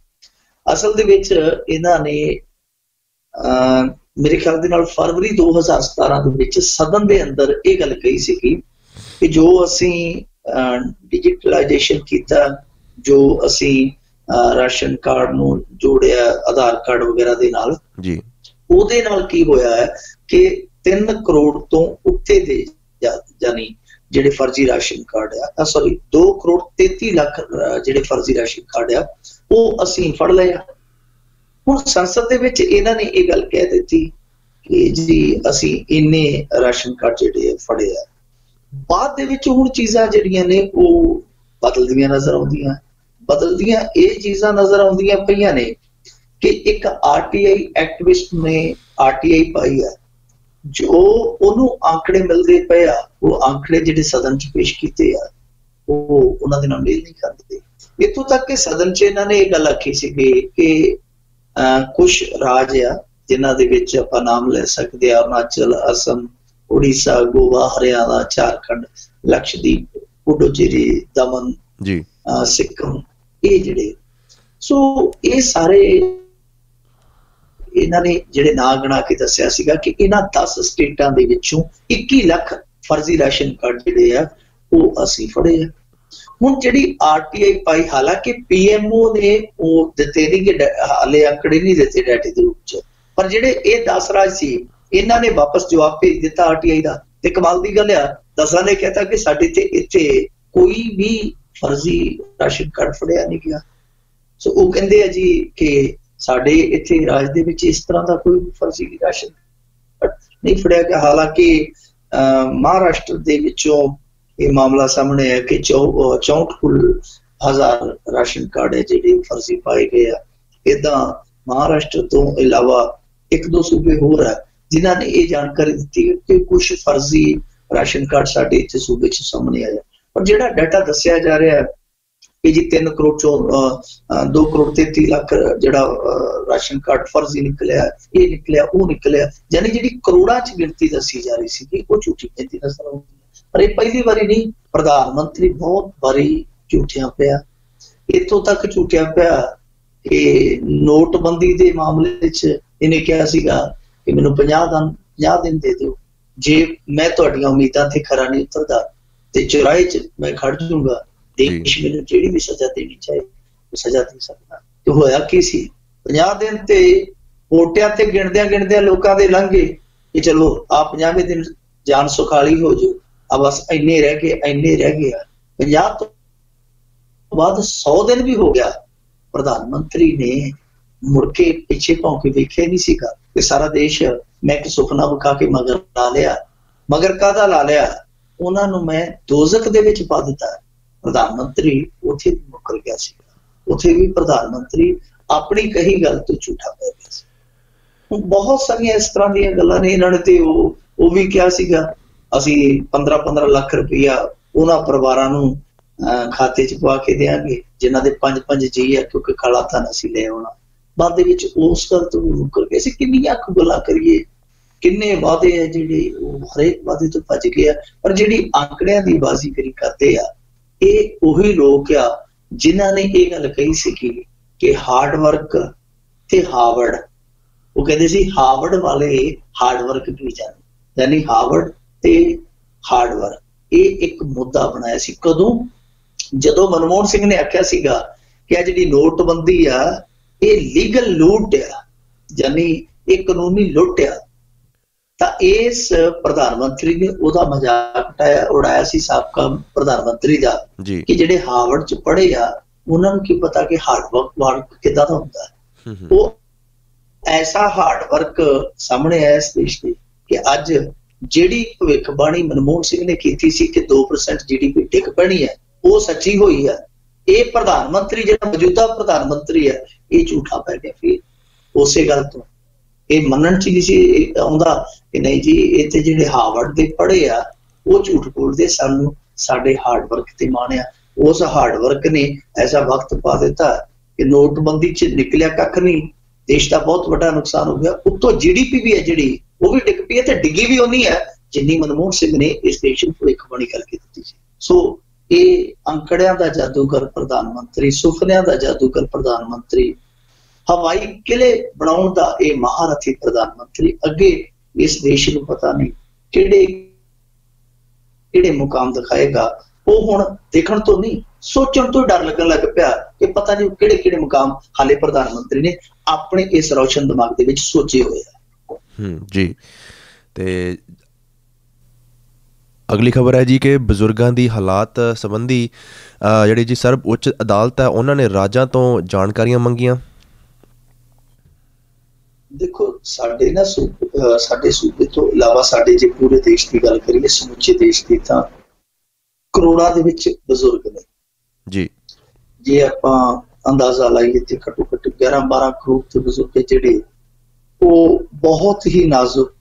ਅਸਲ ਦੇ ਵਿੱਚ? ਇਹਨਾਂ ਨੇ ਮੇਰੇ ਖਿਆਲ ਦੇ ਨਾਲ ਫਰਵਰੀ 2017 ਦੇ ਵਿੱਚ ਸਦਨ ਦੇ ਅੰਦਰ ਇਹ ਗੱਲ ਕਹੀ ਸੀਗੀ ਕਿ ਜੋ ਅਸੀਂ ਡਿਜੀਟਲਾਈਜੇਸ਼ਨ ਕੀਤਾ, ਜੋ ਅਸੀਂ ਰਾਸ਼ਨ ਕਾਰਡ ਨੂੰ ਜੋੜਿਆ ਆਧਾਰ ਕਾਰਡ ਵਗੈਰਾ ਦੇ ਨਾਲ ਜੀ, ਉਹਦੇ ਨਾਲ ਕੀ ਹੋਇਆ ਹੈ ਕਿ 3 ਕਰੋੜ ਤੋਂ ਉੱਤੇ ਦੇ ਯਾਨੀ ਜਿਹੜੇ ਫਰਜ਼ੀ ਰਾਸ਼ਨ ਕਾਰਡ ਆ, 2 ਕਰੋੜ 33 ਲੱਖ ਜਿਹੜੇ ਫਰਜ਼ੀ ਰਾਸ਼ਨ ਕਾਰਡ ਆ ਉਹ ਅਸੀਂ ਫੜ ਲਏ ਆ। ਹੁਣ ਸੰਸਦ ਦੇ ਵਿੱਚ ਇਹਨਾਂ ਨੇ ਇਹ ਗੱਲ ਕਹਿ ਦਿੱਤੀ ਕਿ ਜੀ ਅਸੀਂ ਇੰਨੇ ਰਾਸ਼ਨ ਕਾਰਡ ਜਿਹੜੇ ਫੜੇ ਆ। ਬਾਅਦ ਦੇ ਵਿੱਚ ਹੁਣ ਚੀਜ਼ਾਂ ਜਿਹੜੀਆਂ ਨੇ ਉਹ ਬਦਲਦੀਆਂ ਨਜ਼ਰ ਆਉਂਦੀਆਂ, ਬਦਲਦੀਆਂ ਇਹ ਚੀਜ਼ਾਂ ਨਜ਼ਰ ਆਉਂਦੀਆਂ ਪਈਆਂ ਨੇ ਕਿ ਇੱਕ ਆਰਟੀਆਈ ਐਕਟਿਵਿਸਟ ਨੇ ਆਰਟੀਆਈ ਪਾਈ ਆ, ਜੋ ਉਹਨੂੰ ਆંકੜੇ ਮਿਲਦੇ ਪਏ ਆ, ਉਹ ਆંકੜੇ ਜਿਹੜੇ ਸਦਨ 'ਚ ਪੇਸ਼ ਕੀਤੇ ਆ ਉਹ ਉਹਨਾਂ ਦੇ ਨਾਲ ਮੇਲ ਨਹੀਂ ਖਾਂਦੇ। ਇੱਥੋਂ ਤੱਕ ਕਿ ਸਦਨ 'ਚ ਇਹਨਾਂ ਨੇ ਇਹ ਗੱਲ ਆਖੀ ਸੀਗੀ ਕਿ ਕੁਛ ਰਾਜ ਆ ਜਿਨ੍ਹਾਂ ਦੇ ਵਿੱਚ ਆਪਾਂ ਨਾਮ ਲੈ ਸਕਦੇ ਆ, ਅਰੁਣਾਚਲ, ਅਸਮ, ਉੜੀਸਾ, ਗੋਆ, ਹਰਿਆਣਾ, ਝਾਰਖੰਡ, ਲਕਸ਼ਦੀਪ, ਪੁਡੁਚੇਰੀ, ਦਮਨ ਜੀ, ਸਿੱਕਮ, ਇਹ ਜਿਹੜੇ, ਸੋ ਇਹ ਸਾਰੇ ਇਹਨਾਂ ਨੇ ਜਿਹੜੇ ਨਾਂ ਗਣਾ ਕੇ ਦੱਸਿਆ ਸੀਗਾ ਕਿ ਇਹਨਾਂ 10 ਸਟੇਟਾਂ ਦੇ ਵਿੱਚੋਂ 21 ਲੱਖ ਫਰਜ਼ੀ ਰਾਸ਼ਨ ਕਾਰਡ ਜਿਹੜੇ ਆ ਉਹ ਅਸੀਂ ਫੜੇ ਆ। ਹੁਣ ਜਿਹੜੀ RTI ਪਾਈ, ਹਾਲਾਂਕਿ PMO ਨੇ ਉਹ ਦਿੱਤੇ ਨਹੀਂ ਕਿ ਹਾਲੇ ਆંકੜੇ ਨਹੀਂ ਦਿੱਤੇ ਡਾਟੇ ਦੇ ਰੂਪ ਚ, ਪਰ ਜਿਹੜੇ ਇਹ 10 ਰਾਜ ਸੀ ਇਹਨਾਂ ਨੇ ਵਾਪਸ ਜਵਾਬ ਭੇਜ ਦਿੱਤਾ RTI ਦਾ। ਤੇ ਕਮਾਲ ਦੀ ਗੱਲ ਆ, 10 ਨੇ ਕਹਿਤਾ ਕਿ ਸਾਡੇ ਤੇ ਇੱਥੇ ਕੋਈ ਵੀ ਫਰਜ਼ੀ ਰਾਸ਼ਨ ਕਾਰਡ ਫੜਿਆ ਨਹੀਂ ਗਿਆ। ਸੋ ਉਹ ਕਹਿੰਦੇ ਆ ਜੀ ਕਿ ਸਾਡੇ ਇੱਥੇ ਰਾਜ ਦੇ ਵਿੱਚ ਇਸ ਤਰ੍ਹਾਂ ਦਾ ਕੋਈ ਫਰਜ਼ੀ ਰਾਸ਼ਨ ਕਾਰਡ ਨਹੀਂ ਫੜਿਆ ਗਿਆ। ਹਾਲਾਂਕਿ ਮਹਾਰਾਸ਼ਟਰ ਦੇ ਵਿੱਚੋਂ ਇਹ ਮਾਮਲਾ ਸਾਹਮਣੇ ਆਇਆ ਕਿ 64,000 ਰਾਸ਼ਨ ਕਾਰਡ ਹੈ ਜਿਹੜੇ ਫਰਜ਼ੀ ਪਾਏ ਗਏ ਆ। ਏਦਾਂ ਮਹਾਰਾਸ਼ਟਰ ਤੋਂ ਇਲਾਵਾ 1-2 ਸੂਬੇ ਹੋਰ ਹੈ ਜਿਨ੍ਹਾਂ ਨੇ ਇਹ ਜਾਣਕਾਰੀ ਦਿੱਤੀ ਕਿ ਕੁਝ ਫਰਜ਼ੀ ਰਾਸ਼ਨ ਕਾਰਡ ਸਾਡੇ ਇੱਥੇ ਸੂਬੇ 'ਚ ਸਾਹਮਣੇ ਆਇਆ। ਪਰ ਜਿਹੜਾ ਡਾਟਾ ਦੱਸਿਆ ਜਾ ਰਿਹਾ ਹੈ ਕਿ ਜੀ 3 ਕਰੋੜ ਚੋਂ 2 ਕਰੋੜ 33 ਲੱਖ ਜਿਹੜਾ ਰਾਸ਼ਨ ਕਾਰਡ ਫਰਜ਼ੀ ਨਿਕਲਿਆ, ਇਹ ਨਿਕਲਿਆ, ਉਹ ਨਿਕਲਿਆ, ਯਾਨੀ ਜਿਹੜੀ ਕਰੋੜਾਂ 'ਚ ਗਿਣਤੀ ਦੱਸੀ ਜਾ ਰਹੀ ਸੀ ਉਹ ਝੂਠੀ ਗਿਣਤੀ ਨਜ਼ਰ ਆਉਂਦੀ। ਪਰ ਇਹ ਪਹਿਲੀ ਵਾਰੀ ਨਹੀਂ, ਪ੍ਰਧਾਨ ਮੰਤਰੀ ਬਹੁਤ ਵਾਰੀ ਝੂਠਿਆ ਪਿਆ। ਇੱਥੋਂ ਤੱਕ ਝੂਠਿਆ ਪਿਆ ਕਿ ਨੋਟਬੰਦੀ ਦੇ ਮਾਮਲੇ 'ਚ ਇਹਨੇ ਕਿਹਾ ਸੀਗਾ ਕਿ ਮੈਨੂੰ 50 ਦਿਨ ਦੇ ਦਿਓ, ਜੇ ਮੈਂ ਤੁਹਾਡੀਆਂ ਉਮੀਦਾਂ ਤੇ ਖਰਾ ਨਹੀਂ ਉਤਰਦਾ ਤੇ ਚੁਰਾਏ 'ਚ ਮੈਂ ਖੜ ਜਾਊਂਗਾ, ਦੇਸ਼ ਮੈਨੂੰ ਜਿਹੜੀ ਵੀ ਸਜ਼ਾ ਦੇਣੀ ਚਾਹੇ ਉਹ ਸਜ਼ਾ ਦੇ ਸਕਦਾ। ਤੇ ਹੋਇਆ ਕੀ ਸੀ, 50 ਦਿਨ ਤੇ ਪੋਟਿਆਂ ਤੇ ਗਿਣਦਿਆਂ ਲੋਕਾਂ ਦੇ ਲੰਘ ਗਏ ਕਿ ਚਲੋ ਆ 50ਵੇਂ ਦਿਨ ਜਾਨ ਸੁਖਾਲੀ ਹੋ ਜਾਊ, ਆ ਬਸ ਇੰਨੇ ਰਹਿ ਗਏ 50 ਤੋਂ ਬਾਅਦ 100 ਦਿਨ ਵੀ ਹੋ ਗਿਆ। ਪ੍ਰਧਾਨ ਮੰਤਰੀ ਨੇ ਮੁੜ ਕੇ ਪਿੱਛੇ ਭੌਂ ਕੇ ਵੇਖਿਆ ਨਹੀਂ ਸੀਗਾ ਕਿ ਸਾਰਾ ਦੇਸ਼ ਮੈਂ ਇੱਕ ਸੁਪਨਾ ਵਿਖਾ ਕੇ ਮਗਰ ਲਾ ਲਿਆ। ਮਗਰ ਕਾਹਦਾ ਲਾ ਲਿਆ? ਉਹਨਾਂ ਨੂੰ ਮੈਂ ਦੋਜ਼ਖ ਦੇ ਵਿੱਚ ਪਾ ਦਿੱਤਾ। ਪ੍ਰਧਾਨ ਮੰਤਰੀ ਉੱਥੇ ਵੀ ਮੁੱਕਰ ਗਿਆ ਸੀ, ਉੱਥੇ ਵੀ ਪ੍ਰਧਾਨ ਮੰਤਰੀ ਆਪਣੀ ਕਹੀ ਗੱਲ ਤੋਂ ਝੂਠਾ ਪੈ ਗਿਆ ਸੀ। ਹੁਣ ਬਹੁਤ ਸਾਰੀਆਂ ਇਸ ਤਰ੍ਹਾਂ ਦੀਆਂ ਗੱਲਾਂ ਨੇ। ਇਹਨਾਂ ਨੇ ਤੇ ਉਹ ਵੀ ਕਿਹਾ ਸੀਗਾ ਅਸੀਂ 15 ਲੱਖ ਰੁਪਈਆ ਉਹਨਾਂ ਪਰਿਵਾਰਾਂ ਨੂੰ ਖਾਤੇ 'ਚ ਪਵਾ ਕੇ ਦਿਆਂਗੇ ਜਿਨ੍ਹਾਂ ਦੇ 5 ਜੀ ਆ, ਕਿਉਂਕਿ ਕਾਲਾ ਧਨ ਅਸੀਂ ਲੈ ਆਉਣਾ। ਬਾਅਦ ਦੇ ਵਿੱਚ ਉਸ ਗੱਲ ਤੋਂ ਵੀ ਮੁੱਕਰ ਗਏ ਸੀ। ਕਿੰਨੀਆਂ ਕੁ ਗੱਲਾਂ ਕਰੀਏ, ਕਿੰਨੇ ਵਾਅਦੇ ਆ ਜਿਹੜੇ ਉਹ ਹਰੇਕ ਵਾਅਦੇ ਤੋਂ ਭੱਜ ਗਏ ਆ। ਪਰ ਜਿਹੜੀ ਆંકੜਿਆਂ ਦੀ ਬਾਜ਼ੀਗਰੀ ਕਰਦੇ ਆ, ਇਹ ਉਹੀ ਲੋਕ ਆ ਜਿਨ੍ਹਾਂ ਨੇ ਇਹ ਗੱਲ ਕਹੀ ਸੀ ਕਿ ਹਾਰਡ ਵਰਕ ਤੇ ਹਾਰਵਰਡ, ਉਹ ਕਹਿੰਦੇ ਸੀ ਹਾਰਵਰਡ ਵਾਲੇ ਹਾਰਡ ਵਰਕ ਵੀ ਜਾਣੇ, ਯਾਨੀ ਹਾਰਵਰਡ ਤੇ ਹਾਰਡ ਵਰਕ। ਇਹ ਇੱਕ ਮੁੱਦਾ ਬਣਾਇਆ ਸੀ ਕਦੋਂ? ਜਦੋਂ ਮਨਮੋਹਨ ਸਿੰਘ ਨੇ ਆਖਿਆ ਸੀਗਾ ਕਿ ਆ ਜਿਹੜੀ ਨੋਟਬੰਦੀ ਆ ਇਹ ਲੀਗਲ ਲੁੱਟ ਆ, ਯਾਨੀ ਇਹ ਕਾਨੂੰਨੀ ਲੁੱਟ ਆ। ਤਾਂ ਇਸ ਪ੍ਰਧਾਨ ਮੰਤਰੀ ਨੇ ਉਹਦਾ ਮਜ਼ਾਕ ਉਡਾਇਆ ਸੀ ਸਾਬਕਾ ਪ੍ਰਧਾਨ ਮੰਤਰੀ ਦਾ ਕਿ ਜਿਹੜੇ ਹਾਰਵਰਡ 'ਚ ਪੜ੍ਹੇ ਆ ਉਹਨਾਂ ਨੂੰ ਕੀ ਪਤਾ ਕਿ ਹਾਰਡ ਵਰਕ ਕਿੱਦਾਂ ਦਾ ਹੁੰਦਾ ਹੈ। ਉਹ ਐਸਾ ਹਾਰਡ ਵਰਕ ਸਾਹਮਣੇ ਆਇਆ ਇਸ ਦੇਸ਼ ਦੇ ਕਿ ਅੱਜ ਜਿਹੜੀ ਭਵਿੱਖਬਾਣੀ ਮਨਮੋਹਨ ਸਿੰਘ ਨੇ ਕੀਤੀ ਸੀ ਕਿ 2% GDP ਡਿੱਗ ਪੈਣੀ ਹੈ, ਉਹ ਸੱਚੀ ਹੋਈ ਹੈ। ਇਹ ਪ੍ਰਧਾਨ ਮੰਤਰੀ ਜਿਹੜਾ ਮੌਜੂਦਾ ਪ੍ਰਧਾਨ ਮੰਤਰੀ ਹੈ ਇਹ ਝੂਠਾ ਪੈ ਗਿਆ। ਫਿਰ ਉਸੇ ਗੱਲ ਤੋਂ ਇਹ ਮੰਨਣ 'ਚ ਨਹੀਂ ਸੀ ਆਉਂਦਾ ਕਿ ਨਹੀਂ ਜੀ ਇੱਥੇ ਜਿਹੜੇ ਹਾਰਵਰਡ ਦੇ ਪੜ੍ਹੇ ਆ ਉਹ ਝੂਠ ਬੋਲਦੇ, ਸਾਨੂੰ ਸਾਡੇ ਹਾਰਡ ਵਰਕ ਤੇ ਮਾਣਿਆ। ਉਸ ਹਾਰਡ ਵਰਕ ਨੇ ਐਸਾ ਵਕਤ ਪਾ ਦਿੱਤਾ ਕਿ ਨੋਟਬੰਦੀ 'ਚ ਨਿਕਲਿਆ ਕੱਖ ਨਹੀਂ, ਦੇਸ਼ ਦਾ ਬਹੁਤ ਵੱਡਾ ਨੁਕਸਾਨ ਹੋ ਗਿਆ। ਉੱਤੋਂ GDP ਵੀ ਹੈ ਜਿਹੜੀ ਉਹ ਵੀ ਡਿੱਗ ਪਈ ਹੈ, ਤੇ ਡਿੱਗੀ ਵੀ ਉਨੀ ਹੈ ਜਿੰਨੀ ਮਨਮੋਹਨ ਸਿੰਘ ਨੇ ਇਸ ਦੇਸ਼ ਨੂੰ ਭਵਿੱਖਬਾਣੀ ਕਰਕੇ ਦਿੱਤੀ ਸੀ। ਸੋ ਇਹ ਅੰਕੜਿਆਂ ਦਾ ਜਾਦੂਗਰ ਪ੍ਰਧਾਨ ਮੰਤਰੀ, ਸੁਪਨਿਆਂ ਦਾ ਜਾਦੂਗਰ ਪ੍ਰਧਾਨ ਮੰਤਰੀ, ਹਵਾਈ ਕਿਲੇ ਬਣਾਉਣ ਦਾ ਇਹ ਮਹਾਰਥੀ ਪ੍ਰਧਾਨ ਮੰਤਰੀ ਅੱਗੇ ਇਸ ਦੇਸ਼ ਨੂੰ ਪਤਾ ਨਹੀਂ ਕਿਹੜੇ ਮੁਕਾਮ ਦਿਖਾਏਗਾ। ਉਹ ਹੁਣ ਦੇਖਣ ਤੋਂ ਨਹੀਂ, ਸੋਚਣ ਤੋਂ ਡਰ ਲੱਗਣ ਲੱਗ ਪਿਆ ਕਿ ਪਤਾ ਨਹੀਂ ਕਿਹੜੇ ਮੁਕਾਮ ਹਾਲੇ ਪ੍ਰਧਾਨ ਮੰਤਰੀ ਨੇ ਆਪਣੇ ਇਸ ਰੌਸ਼ਨ ਦਿਮਾਗ ਦੇ ਵਿੱਚ ਸੋਚੇ ਹੋਏ ਆ। ਜੀ, ਤੇ ਅਗਲੀ ਖਬਰ ਹੈ ਜੀ ਕਿ ਬਜ਼ੁਰਗਾਂ ਦੀ ਹਾਲਾਤ ਸੰਬੰਧੀ ਜਿਹੜੀ ਜੀ ਸਰਬ ਉੱਚ ਅਦਾਲਤ ਹੈ ਉਹਨਾਂ ਨੇ ਰਾਜਾਂ ਤੋਂ ਜਾਣਕਾਰੀਆਂ ਮੰਗੀਆਂ। ਦੇਖੋ ਸਾਡੇ ਸਾਡੇ ਸੂਬੇ ਤੋਂ ਇਲਾਵਾ ਸਾਡੇ ਜੇ ਪੂਰੇ ਦੇਸ਼ ਦੀ ਗੱਲ ਕਰੀਏ, ਸਮੁੱਚੇ ਦੇਸ਼ ਦੀ, ਤਾਂ ਕਰੋੜਾਂ ਦੇ ਵਿੱਚ ਬਜ਼ੁਰਗ ਨੇ ਜੀ। ਜੇ ਆਪਾਂ ਅੰਦਾਜ਼ਾ ਲਾਈਏ ਤੇ ਘੱਟੋ ਘੱਟ 11-12 ਕਰੋੜ ਦੇ ਬਜ਼ੁਰਗ ਜਿਹੜੇ ਉਹ ਬਹੁਤ ਹੀ ਨਾਜ਼ੁਕ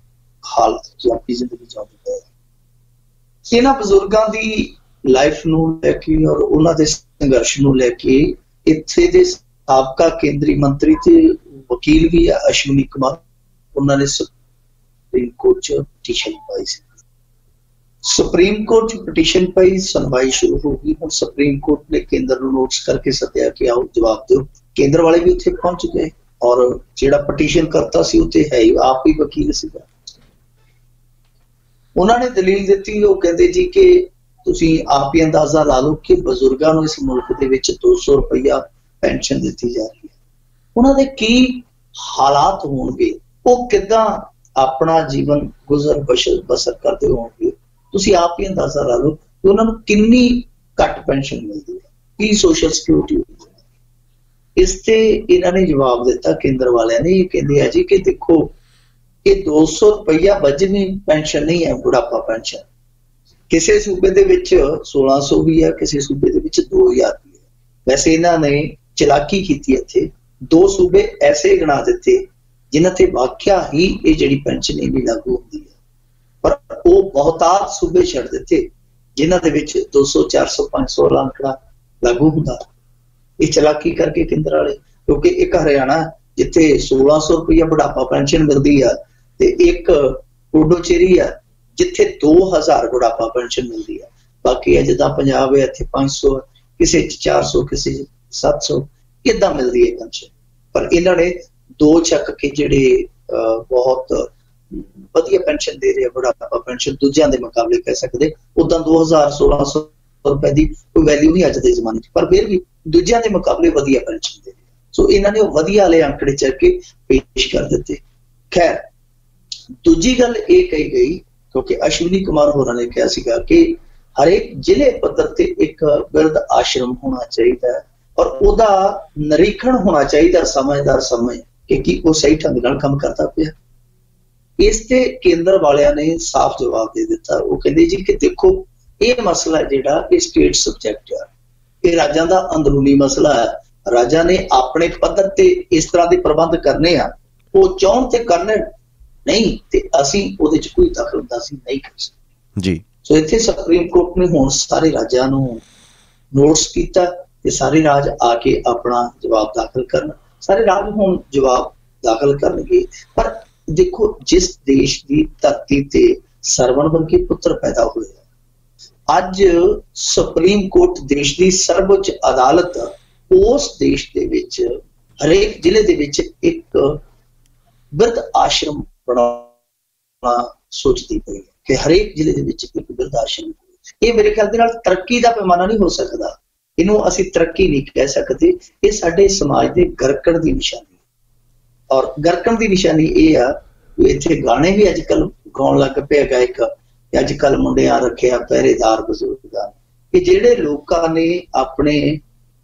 ਹਾਲਤ 'ਚ ਆਪਣੀ ਜ਼ਿੰਦਗੀ ਜਿਉਂਦੇ ਪਏ। ਇਹਨਾਂ ਬਜ਼ੁਰਗਾਂ ਦੀ ਲਾਈਫ ਨੂੰ ਲੈ ਕੇ ਔਰ ਉਹਨਾਂ ਦੇ ਸੰਘਰਸ਼ ਨੂੰ ਲੈ ਕੇ ਇੱਥੇ ਦੇ ਸਾਬਕਾ ਕੇਂਦਰੀ ਮੰਤਰੀ ਤੇ ਵਕੀਲ ਵੀ ਆ ਅਸ਼ਵਨੀ ਕੁਮਾਰ, ਉਹਨਾਂ ਨੇ ਸੁਪਰੀਮ ਕੋਰਟ 'ਚ ਪਟੀਸ਼ਨ ਪਾਈ ਸੀ। ਸੁਪਰੀਮ ਕੋਰਟ 'ਚ ਪਟੀਸ਼ਨ ਪਾਈ, ਸੁਣਵਾਈ ਸ਼ੁਰੂ ਹੋ ਗਈ। ਹੁਣ ਸੁਪਰੀਮ ਕੋਰਟ ਨੇ ਕੇਂਦਰ ਨੂੰ ਨੋਟਿਸ ਕਰਕੇ ਸੱਦਿਆ ਕਿ ਆਓ ਜਵਾਬ ਦਿਓ। ਕੇਂਦਰ ਵਾਲੇ ਵੀ ਉੱਥੇ ਪਹੁੰਚ ਗਏ ਔਰ ਜਿਹੜਾ ਪਟੀਸ਼ਨ ਕਰਤਾ ਸੀ ਉੱਥੇ ਹੈ ਹੀ ਆਪ ਹੀ ਵਕੀਲ ਸੀਗਾ। ਉਹਨਾਂ ਨੇ ਦਲੀਲ ਦਿੱਤੀ, ਉਹ ਕਹਿੰਦੇ ਜੀ ਕਿ ਤੁਸੀਂ ਆਪ ਹੀ ਅੰਦਾਜ਼ਾ ਲਾ ਲਓ ਕਿ ਬਜ਼ੁਰਗਾਂ ਨੂੰ ਇਸ ਮੁਲਕ ਦੇ ਵਿੱਚ 200 ਰੁਪਈਆ ਪੈਨਸ਼ਨ ਦਿੱਤੀ ਜਾ ਰਹੀ ਹੈ। ਉਹਨਾਂ ਦੇ ਕੀ ਹਾਲਾਤ ਹੋਣਗੇ, ਉਹ ਕਿੱਦਾਂ ਆਪਣਾ ਜੀਵਨ ਗੁਜ਼ਰ ਬਸਰ ਕਰਦੇ ਹੋਣਗੇ। ਤੁਸੀਂ ਆਪ ਹੀ ਅੰਦਾਜ਼ਾ ਲਾ ਲਓ ਕਿ ਉਹਨਾਂ ਨੂੰ ਕਿੰਨੀ ਘੱਟ ਪੈਨਸ਼ਨ ਮਿਲਦੀ ਹੈ, ਕੀ ਸੋਸ਼ਲ ਸਿਕਿਉਰਿਟੀ ਹੁੰਦੀ ਹੈ। ਇਸ ਤੇ ਇਹਨਾਂ ਨੇ ਜਵਾਬ ਦਿੱਤਾ, ਕੇਂਦਰ ਵਾਲਿਆਂ ਨੇ। ਇਹ ਕਹਿੰਦੇ ਆ ਜੀ ਕਿ ਦੇਖੋ, ਇਹ 200 ਰੁਪਈਆ ਵੱਜਣੀ ਪੈਨਸ਼ਨ ਨਹੀਂ ਹੈ, ਬੁਢਾਪਾ ਪੈਨਸ਼ਨ। ਕਿਸੇ ਸੂਬੇ ਦੇ ਵਿੱਚ 1600 ਵੀ ਹੈ, ਕਿਸੇ ਸੂਬੇ ਦੇ ਵਿੱਚ 2000 ਵੀ ਹੈ। ਵੈਸੇ ਇਹਨਾਂ ਨੇ ਚਲਾਕੀ ਕੀਤੀ, ਇੱਥੇ 2 ਸੂਬੇ ਐਸੇ ਗਿਣਾ ਦਿੱਤੇ ਜਿਨ੍ਹਾਂ ਤੇ ਵਾਕਿਆ ਹੀ ਇਹ ਜਿਹੜੀ ਪੈਨਸ਼ਨ ਨਹੀਂ ਲਾਗੂ ਹੁੰਦੀ ਹੈ, ਪਰ ਉਹ ਬਹੁਤਾਤ ਸੂਬੇ ਛੱਡ ਦਿੱਤੇ ਜਿਨ੍ਹਾਂ ਦੇ ਵਿੱਚ 200, 400, 500 ਵਾਲਾ ਅੰਕੜਾ ਲਾਗੂ ਹੁੰਦਾ। ਇਹ ਚਲਾਕੀ ਕਰਕੇ ਕੇਂਦਰ ਵਾਲੇ, ਕਿਉਂਕਿ ਇੱਕ ਹਰਿਆਣਾ ਜਿੱਥੇ 1600 ਰੁਪਈਆ ਬੁਢਾਪਾ ਪੈਨਸ਼ਨ ਮਿਲਦੀ ਆ, ਤੇ ਇੱਕ ਪੁਡੂਚੇਰੀ ਆ ਜਿੱਥੇ 2000 ਬੁਢਾਪਾ ਪੈਨਸ਼ਨ ਮਿਲਦੀ ਆ। ਬਾਕੀ ਹੈ ਜਿੱਦਾਂ ਪੰਜਾਬ ਹੈ, ਇੱਥੇ 500, ਕਿਸੇ 400, ਕਿਸੇ 700 ਏਦਾਂ ਮਿਲਦੀ ਹੈ ਪੈਨਸ਼ਨ। ਪਰ ਇਹਨਾਂ ਨੇ 2 ਚੱਕ ਕੇ ਜਿਹੜੇ ਬਹੁਤ ਵਧੀਆ ਪੈਨਸ਼ਨ ਦੇ ਰਹੇ ਆ, ਬੁਢਾਪਾ ਪੈਨਸ਼ਨ ਦੂਜਿਆਂ ਦੇ ਮੁਕਾਬਲੇ ਕਹਿ ਸਕਦੇ। ਉਦਾਂ 2000, 1600 ਰੁਪਏ ਦੀ ਕੋਈ ਵੈਲਿਊ ਨਹੀਂ ਅੱਜ ਦੇ ਜ਼ਮਾਨੇ 'ਚ, ਪਰ ਫਿਰ ਵੀ ਦੂਜਿਆਂ ਦੇ ਮੁਕਾਬਲੇ ਵਧੀਆ ਪੈਨਸ਼ਨ ਦੇ ਰਹੇ। ਸੋ ਇਹਨਾਂ ਨੇ ਉਹ ਵਧੀਆ ਵਾਲੇ ਅੰਕੜੇ ਚੱਕ ਕੇ ਪੇਸ਼ ਕਰ ਦਿੱਤੇ। ਖੈਰ, ਦੂਜੀ ਗੱਲ ਇਹ ਕਹੀ ਗਈ, ਕਿਉਂਕਿ ਅਸ਼ਵਨੀ ਕੁਮਾਰ ਹੋਰਾਂ ਨੇ ਕਿਹਾ ਸੀਗਾ ਕਿ ਹਰੇਕ ਜ਼ਿਲ੍ਹੇ ਪੱਧਰ ਤੇ ਇੱਕ ਬਿਰਧ ਆਸ਼ਰਮ ਹੋਣਾ ਚਾਹੀਦਾ ਹੈ, ਔਰ ਉਹਦਾ ਨਿਰੀਖਣ ਹੋਣਾ ਚਾਹੀਦਾ ਸਮਝਦਾਰ ਸਮਝ ਕਿ ਕੀ ਉਹ ਸਹੀ ਢੰਗ ਨਾਲ ਕੰਮ ਕਰਦਾ ਪਿਆ। ਇਸ ਤੇ ਕੇਂਦਰ ਵਾਲਿਆਂ ਨੇ ਸਾਫ਼ ਜਵਾਬ ਦੇ ਦਿੱਤਾ। ਉਹ ਕਹਿੰਦੇ ਜੀ ਕਿ ਦੇਖੋ, ਇਹ ਮਸਲਾ ਜਿਹੜਾ ਇਹ ਸਟੇਟ ਸਬਜੈਕਟ ਆ, ਇਹ ਰਾਜਾਂ ਦਾ ਅੰਦਰੂਨੀ ਮਸਲਾ ਹੈ। ਰਾਜਾਂ ਨੇ ਆਪਣੇ ਪੱਧਰ ਤੇ ਇਸ ਤਰ੍ਹਾਂ ਦੇ ਪ੍ਰਬੰਧ ਕਰਨੇ ਆ, ਉਹ ਚਾਹੁਣ ਤੇ ਕਰਨੇ ਨਹੀਂ, ਤੇ ਅਸੀਂ ਉਹਦੇ ਚ ਕੋਈ ਦਖਲਅੰਦਾਜ਼ੀ ਨਹੀਂ ਕਰ ਸਕਦੇ ਜੀ। ਸੋ ਇੱਥੇ ਸੁਪਰੀਮ ਕੋਰਟ ਨੇ ਹੁਣ ਸਾਰੇ ਰਾਜਾਂ ਨੂੰ ਨੋਟਿਸ ਕੀਤਾ ਤੇ ਸਾਰੇ ਰਾਜ ਆ ਕੇ ਆਪਣਾ ਜਵਾਬ ਦਾਖਲ ਕਰਨ। ਸਾਰੇ ਰਾਜ ਹੁਣ ਜਵਾਬ ਦਾਖਲ ਕਰਨਗੇ। ਪਰ ਦੇਖੋ, ਜਿਸ ਦੇਸ਼ ਦੀ ਧਰਤੀ ਤੇ ਸਰਵਣ ਵਰਗੇ ਪੁੱਤਰ ਪੈਦਾ ਹੋਏ, ਅੱਜ ਸੁਪਰੀਮ ਕੋਰਟ ਦੇਸ਼ ਦੀ ਸਰਵਉੱਚ ਅਦਾਲਤ ਉਸ ਦੇਸ਼ ਦੇ ਵਿੱਚ ਹਰੇਕ ਜ਼ਿਲ੍ਹੇ ਦੇ ਵਿੱਚ ਇੱਕ ਬਿਰਧ ਆਸ਼ਰਮ ਬਣਾਉਣਾ ਸੋਚਦੀ ਪਈ ਹੈ ਕਿ ਹਰੇਕ ਜ਼ਿਲ੍ਹੇ ਦੇ ਵਿੱਚ ਇੱਕ ਬਿਰਧ ਆਸ਼ਰਮ। ਇਹ ਮੇਰੇ ਖਿਆਲ ਦੇ ਨਾਲ ਤਰੱਕੀ ਦਾ ਪੈਮਾਨਾ ਨਹੀਂ ਹੋ ਸਕਦਾ, ਇਹਨੂੰ ਅਸੀਂ ਤਰੱਕੀ ਨਹੀਂ ਕਹਿ ਸਕਦੇ। ਇਹ ਸਾਡੇ ਸਮਾਜ ਦੇ ਗਰਕਣ ਦੀ ਨਿਸ਼ਾਨੀ, ਔਰ ਗਰਕਣ ਦੀ ਨਿਸ਼ਾਨੀ ਇਹ ਆ ਕਿ ਇੱਥੇ ਗਾਣੇ ਵੀ ਅੱਜ ਕੱਲ੍ਹ ਗਾਉਣ ਲੱਗ ਪਿਆ ਗਾਇਕ। ਅੱਜ ਕੱਲ੍ਹ ਮੁੰਡਿਆਂ ਰੱਖਿਆ ਪਹਿਰੇਦਾਰ ਬਜ਼ੁਰਗਾਂ, ਕਿ ਜਿਹੜੇ ਲੋਕਾਂ ਨੇ ਆਪਣੇ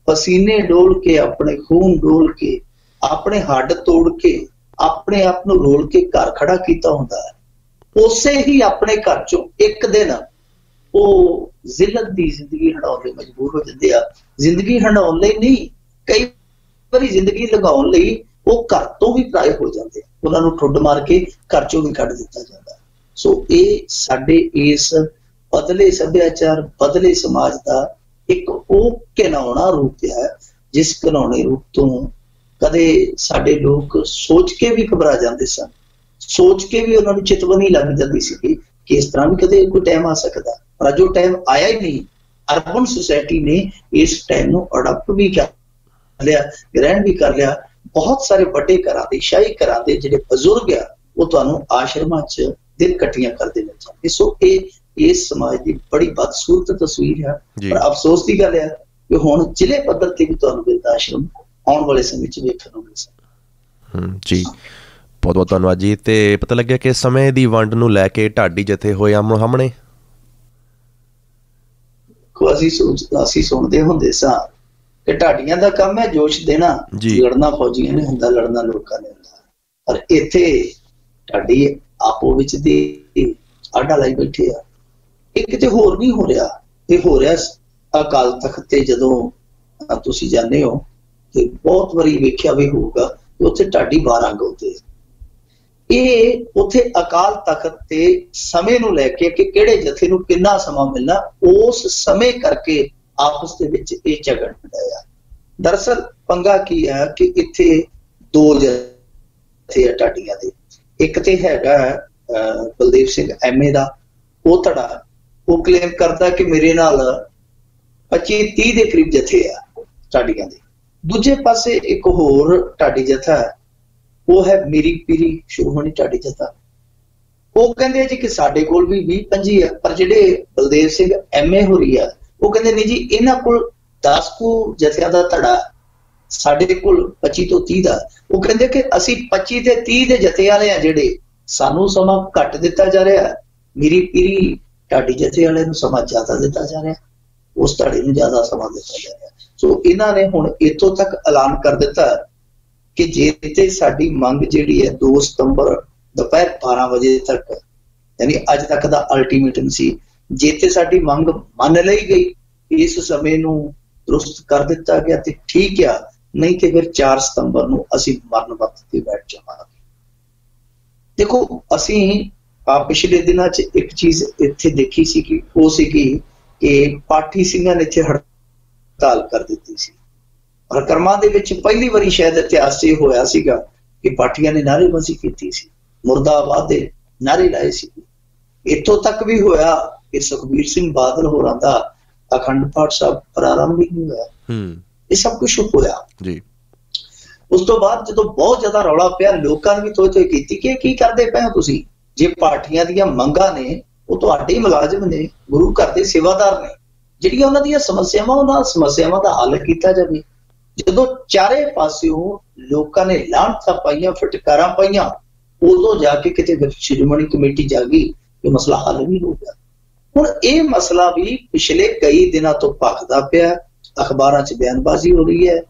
ਪਸੀਨੇ ਡੋਲ ਕੇ, ਆਪਣੇ ਖੂਨ ਡੋਲ ਕੇ, ਆਪਣੇ ਹੱਡ ਤੋੜ ਕੇ, ਆਪਣੇ ਆਪ ਨੂੰ ਰੋਲ ਕੇ ਘਰ ਖੜਾ ਕੀਤਾ ਹੁੰਦਾ ਹੈ, ਉਸੇ ਹੀ ਆਪਣੇ ਘਰ ਚੋਂ ਇੱਕ ਦਿਨ ਉਹ ਜ਼ਿਲਤ ਦੀ ਜ਼ਿੰਦਗੀ ਹੰਡਾਉਣ ਲਈ ਮਜਬੂਰ ਹੋ ਜਾਂਦੇ ਆ। ਜ਼ਿੰਦਗੀ ਹੰਡਾਉਣ ਲਈ ਨਹੀਂ, ਕਈ ਵਾਰੀ ਜ਼ਿੰਦਗੀ ਲਗਾਉਣ ਲਈ ਉਹ ਘਰ ਤੋਂ ਵੀ ਪਰਾਏ ਹੋ ਜਾਂਦੇ, ਉਹਨਾਂ ਨੂੰ ਠੁੱਡ ਮਾਰ ਕੇ ਘਰ ਚੋਂ ਵੀ ਕੱਢ ਦਿੱਤਾ ਜਾਂਦਾ। ਸੋ ਇਹ ਸਾਡੇ ਇਸ ਬਦਲੇ ਸੱਭਿਆਚਾਰ, ਬਦਲੇ ਸਮਾਜ ਦਾ ਇੱਕ ਉਹ ਘਿਨਾਉਣਾ ਰੂਪ ਹੈ, ਜਿਸ ਘਿਨਾਉਣੇ ਰੂਪ ਤੋਂ ਕਦੇ ਸਾਡੇ ਲੋਕ ਸੋਚ ਕੇ ਵੀ ਘਬਰਾ ਜਾਂਦੇ ਸਨ, ਸੋਚ ਕੇ ਵੀ ਉਹਨਾਂ ਨੂੰ ਚਿਤਵਨੀ ਲੱਗ ਜਾਂਦੀ ਸੀ ਕਿ ਇਸ ਤਰ੍ਹਾਂ ਵੀ ਕਦੇ ਕੋਈ ਟਾਈਮ ਆ ਸਕਦਾ। ਪਰ ਜੋ ਟਾਈਮ ਆਇਆ ਹੀ ਨਹੀਂ, ਅਰਬਨ ਸੁਸਾਇਟੀ ਨੇ ਇਸ ਟਾਈਮ ਨੂੰ ਅਡਾਪਟ ਵੀ ਕਰ ਲਿਆ, ਗ੍ਰਹਿਣ ਵੀ ਕਰ ਲਿਆ। ਬਹੁਤ ਸਾਰੇ ਵੱਡੇ ਘਰਾਂ ਦੇ, ਸ਼ਾਹੀ ਘਰਾਂ ਦੇ ਜਿਹੜੇ ਬਜ਼ੁਰਗ ਆ, ਉਹ ਤੁਹਾਨੂੰ ਆਸ਼ਰਮਾਂ 'ਚ ਦਿਨ ਇਕੱਠੀਆਂ ਕਰਦੇ ਮਿਲ ਜਾਂਦੇ। ਸੋ ਇਹ ਇਸ ਸਮਾਜ ਦੀ ਬੜੀ ਬਦਸੂਰਤ ਤਸਵੀਰ ਹੈ। ਪਰ ਅਫਸੋਸ ਦੀ ਗੱਲ ਹੈ ਕਿ ਹੁਣ ਜ਼ਿਲ੍ਹੇ ਪੱਧਰ ਤੇ ਵੀ ਤੁਹਾਨੂੰ ਬਿਰਧ ਆਸ਼ਰਮ ਆਉਣ ਵਾਲੇ ਸਮੇਂ 'ਚ ਵੇਖਣ ਨੂੰ ਮਿਲ ਸਕਦਾ। ਜੀ, ਬਹੁਤ ਬਹੁਤ ਧੰਨਵਾਦ ਜੀ। ਤੇ ਪਤਾ ਲੱਗਿਆ ਕਿ ਸਮੇਂ ਦੀ ਵੰਡ ਨੂੰ ਲੈ ਕੇ ਢਾਡੀ ਜਥੇ ਹੋਏ ਆਮੋ ਸਾਹਮਣੇ। ਅਸੀਂ ਸੁਣਦੇ ਹੁੰਦੇ ਸਾਂ ਕਿ ਢਾਡੀਆਂ ਦਾ ਕੰਮ ਹੈ ਜੋਸ਼ ਦੇਣਾ, ਲੜਨਾ ਫੌਜੀਆਂ ਨੇ ਹੁੰਦਾ, ਲੜਨਾ ਲੋਕਾਂ ਨੇ ਹੁੰਦਾ। ਪਰ ਇੱਥੇ ਢਾਡੀ ਆਪੋ ਵਿੱਚ ਦੀ ਆਡਾ ਲਾਈ ਬੈਠੇ ਆ। ਇਹ ਕਿਤੇ ਹੋਰ ਨਹੀਂ ਹੋ ਰਿਹਾ, ਇਹ ਹੋ ਰਿਹਾ ਅਕਾਲ ਤਖਤ ਤੇ। ਜਦੋਂ ਤੁਸੀਂ ਜਾਂਦੇ ਹੋ ਤੇ ਬਹੁਤ ਵਾਰੀ ਵੇਖਿਆ ਵੀ ਹੋਊਗਾ ਕਿ ਉੱਥੇ ਢਾਡੀ 12 ਅੰਗ ਹੁੰਦੇ। ਇਹ ਉੱਥੇ ਅਕਾਲ ਤਖਤ ਤੇ ਸਮੇਂ ਨੂੰ ਲੈ ਕੇ ਕਿ ਕਿਹੜੇ ਜਥੇ ਨੂੰ ਕਿੰਨਾ ਸਮਾਂ ਮਿਲਣਾ, ਉਸ ਸਮੇਂ ਕਰਕੇ ਆਪਸ ਦੇ ਵਿੱਚ ਇਹ ਝਗੜ ਪਿਆ। ਦਰਅਸਲ ਪੰਗਾ ਕੀ ਹੈ ਕਿ ਇੱਥੇ 2 ਜਥੇ ਆ ਢਾਡੀਆਂ ਦੇ। ਇੱਕ ਤੇ ਹੈਗਾ ਬਲਦੇਵ ਸਿੰਘ ਐਮਏ ਦਾ, ਉਹ ਧੜਾ, ਉਹ ਕਲੇਮ ਕਰਦਾ ਕਿ ਮੇਰੇ ਨਾਲ 25-30 ਦੇ ਕਰੀਬ ਜਥੇ ਆ ਢਾਡੀਆਂ ਦੇ। ਦੂਜੇ ਪਾਸੇ ਇੱਕ ਹੋਰ ਢਾਡੀ ਜਥਾ ਹੈ, ਉਹ ਹੈ ਮੀਰੀ ਪੀਰੀ ਸ਼੍ਰੋਮਣੀ ਢਾਡੀ ਜਥਾ। ਉਹ ਕਹਿੰਦੇ ਜੀ ਕਿ ਸਾਡੇ ਕੋਲ ਵੀ 20-25 ਆ, ਪਰ ਜਿਹੜੇ ਬਲਦੇਵ ਸਿੰਘ MA ਹੋਰੀ ਆ ਉਹ ਕਹਿੰਦੇ ਨਹੀਂ ਜੀ ਇਹਨਾਂ ਕੋਲ 10 ਕੁ ਜਥਿਆਂ ਦਾ ਧੜਾ, ਸਾਡੇ ਕੋਲ 25 ਤੋਂ 30 ਦਾ। ਉਹ ਕਹਿੰਦੇ ਕਿ ਅਸੀਂ 25 ਤੇ 30 ਦੇ ਜਥੇ ਵਾਲੇ ਆ ਜਿਹੜੇ, ਸਾਨੂੰ ਸਮਾਂ ਘੱਟ ਦਿੱਤਾ ਜਾ ਰਿਹਾ, ਮੇਰੀ ਪੀਰੀ ਢਾਡੀ ਜਥੇ ਵਾਲੇ ਨੂੰ ਸਮਾਂ ਜ਼ਿਆਦਾ ਦਿੱਤਾ ਜਾ ਰਿਹਾ, ਉਸ ਧੜੇ ਨੂੰ ਜ਼ਿਆਦਾ ਸਮਾਂ ਦਿੱਤਾ ਜਾ ਰਿਹਾ। ਸੋ ਇਹਨਾਂ ਨੇ ਹੁਣ ਇੱਥੋਂ ਤੱਕ ਐਲਾਨ ਕਰ ਦਿੱਤਾ ਕਿ ਜੇ ਤੇ ਸਾਡੀ ਮੰਗ ਜਿਹੜੀ ਹੈ 2 ਸਤੰਬਰ ਦੁਪਹਿਰ 12 ਵਜੇ ਤੱਕ, ਯਾਨੀ ਅੱਜ ਤੱਕ ਦਾ ਅਲਟੀਮੇਟਮ ਸੀ, ਜੇ ਤੇ ਸਾਡੀ ਮੰਗ ਮੰਨ ਲਈ ਗਈ, ਇਸ ਸਮੇਂ ਨੂੰ ਦਰੁਸਤ ਕਰ ਦਿੱਤਾ ਗਿਆ ਤੇ ਠੀਕ ਆ, ਨਹੀਂ ਤੇ ਫਿਰ 4 ਸਤੰਬਰ ਨੂੰ ਅਸੀਂ ਮਰਨ ਵਰਤ ਤੇ ਬੈਠ ਜਾਵਾਂਗੇ। ਦੇਖੋ ਅਸੀਂ ਪਿਛਲੇ ਦਿਨਾਂ 'ਚ ਇੱਕ ਚੀਜ਼ ਇੱਥੇ ਦੇਖੀ ਸੀ ਕਿ ਉਹ ਸੀਗੀ ਕਿ ਪਾਠੀ ਸਿੰਘਾਂ ਨੇ ਇੱਥੇ ਹੜਤਾਲ ਕਰ ਦਿੱਤੀ ਸੀ। ਪ੍ਰਕਰਮਾਂ ਦੇ ਵਿੱਚ ਪਹਿਲੀ ਵਾਰੀ ਸ਼ਾਇਦ ਇਤਿਹਾਸ 'ਚ ਹੋਇਆ ਸੀਗਾ ਕਿ ਪਾਠੀਆਂ ਨੇ ਨਾਅਰੇਬਾਜ਼ੀ ਕੀਤੀ ਸੀ, ਮੁਰਦਾਬਾਦ ਦੇ ਨਾਅਰੇ ਲਾਏ ਸੀ। ਇੱਥੋਂ ਤੱਕ ਵੀ ਹੋਇਆ ਕਿ ਸੁਖਬੀਰ ਸਿੰਘ ਬਾਦਲ ਹੋਰਾਂ ਦਾ ਅਖੰਡ ਪਾਠ ਸਾਹਿਬ ਪ੍ਰਾਰੰਭ ਹੀ ਨਹੀਂ ਹੋਇਆ। ਇਹ ਸਭ ਕੁਛ ਹੋਇਆ ਜੀ। ਉਸ ਤੋਂ ਬਾਅਦ ਜਦੋਂ ਬਹੁਤ ਜ਼ਿਆਦਾ ਰੌਲਾ ਪਿਆ, ਲੋਕਾਂ ਨੇ ਵੀ ਤੋਏ ਕੀਤੀ ਕਿ ਕੀ ਕਰਦੇ ਪਏ ਹੋ ਤੁਸੀਂ, ਜੇ ਪਾਰਟੀਆਂ ਦੀਆਂ ਮੰਗਾਂ ਨੇ ਉਹ ਤੁਹਾਡੇ ਮੁਲਾਜ਼ਮ ਨੇ, ਗੁਰੂ ਘਰ ਦੇ ਸੇਵਾਦਾਰ ਨੇ, ਜਿਹੜੀਆਂ ਉਹਨਾਂ ਦੀਆਂ ਸਮੱਸਿਆਵਾਂ, ਉਹਨਾਂ ਸਮੱਸਿਆਵਾਂ ਦਾ ਹੱਲ ਕੀਤਾ ਜਾਵੇ। ਜਦੋਂ ਚਾਰੇ ਪਾਸਿਓਂ ਲੋਕਾਂ ਨੇ ਲਾਹਨਤਾਂ ਪਾਈਆਂ, ਫਟਕਾਰਾਂ ਪਾਈਆਂ, ਉਦੋਂ ਜਾ ਕੇ ਕਿਤੇ ਸ਼੍ਰੋਮਣੀ ਕਮੇਟੀ ਜਾਗੀ ਕਿ ਮਸਲਾ ਹੱਲ ਨਹੀਂ ਹੋ ਗਿਆ। ਹੁਣ ਇਹ ਮਸਲਾ ਵੀ ਪਿਛਲੇ ਕਈ ਦਿਨਾਂ ਤੋਂ ਭਖਦਾ ਪਿਆ, ਅਖਬਾਰਾਂ 'ਚ ਬਿਆਨਬਾਜ਼ੀ ਹੋ ਰਹੀ ਹੈ,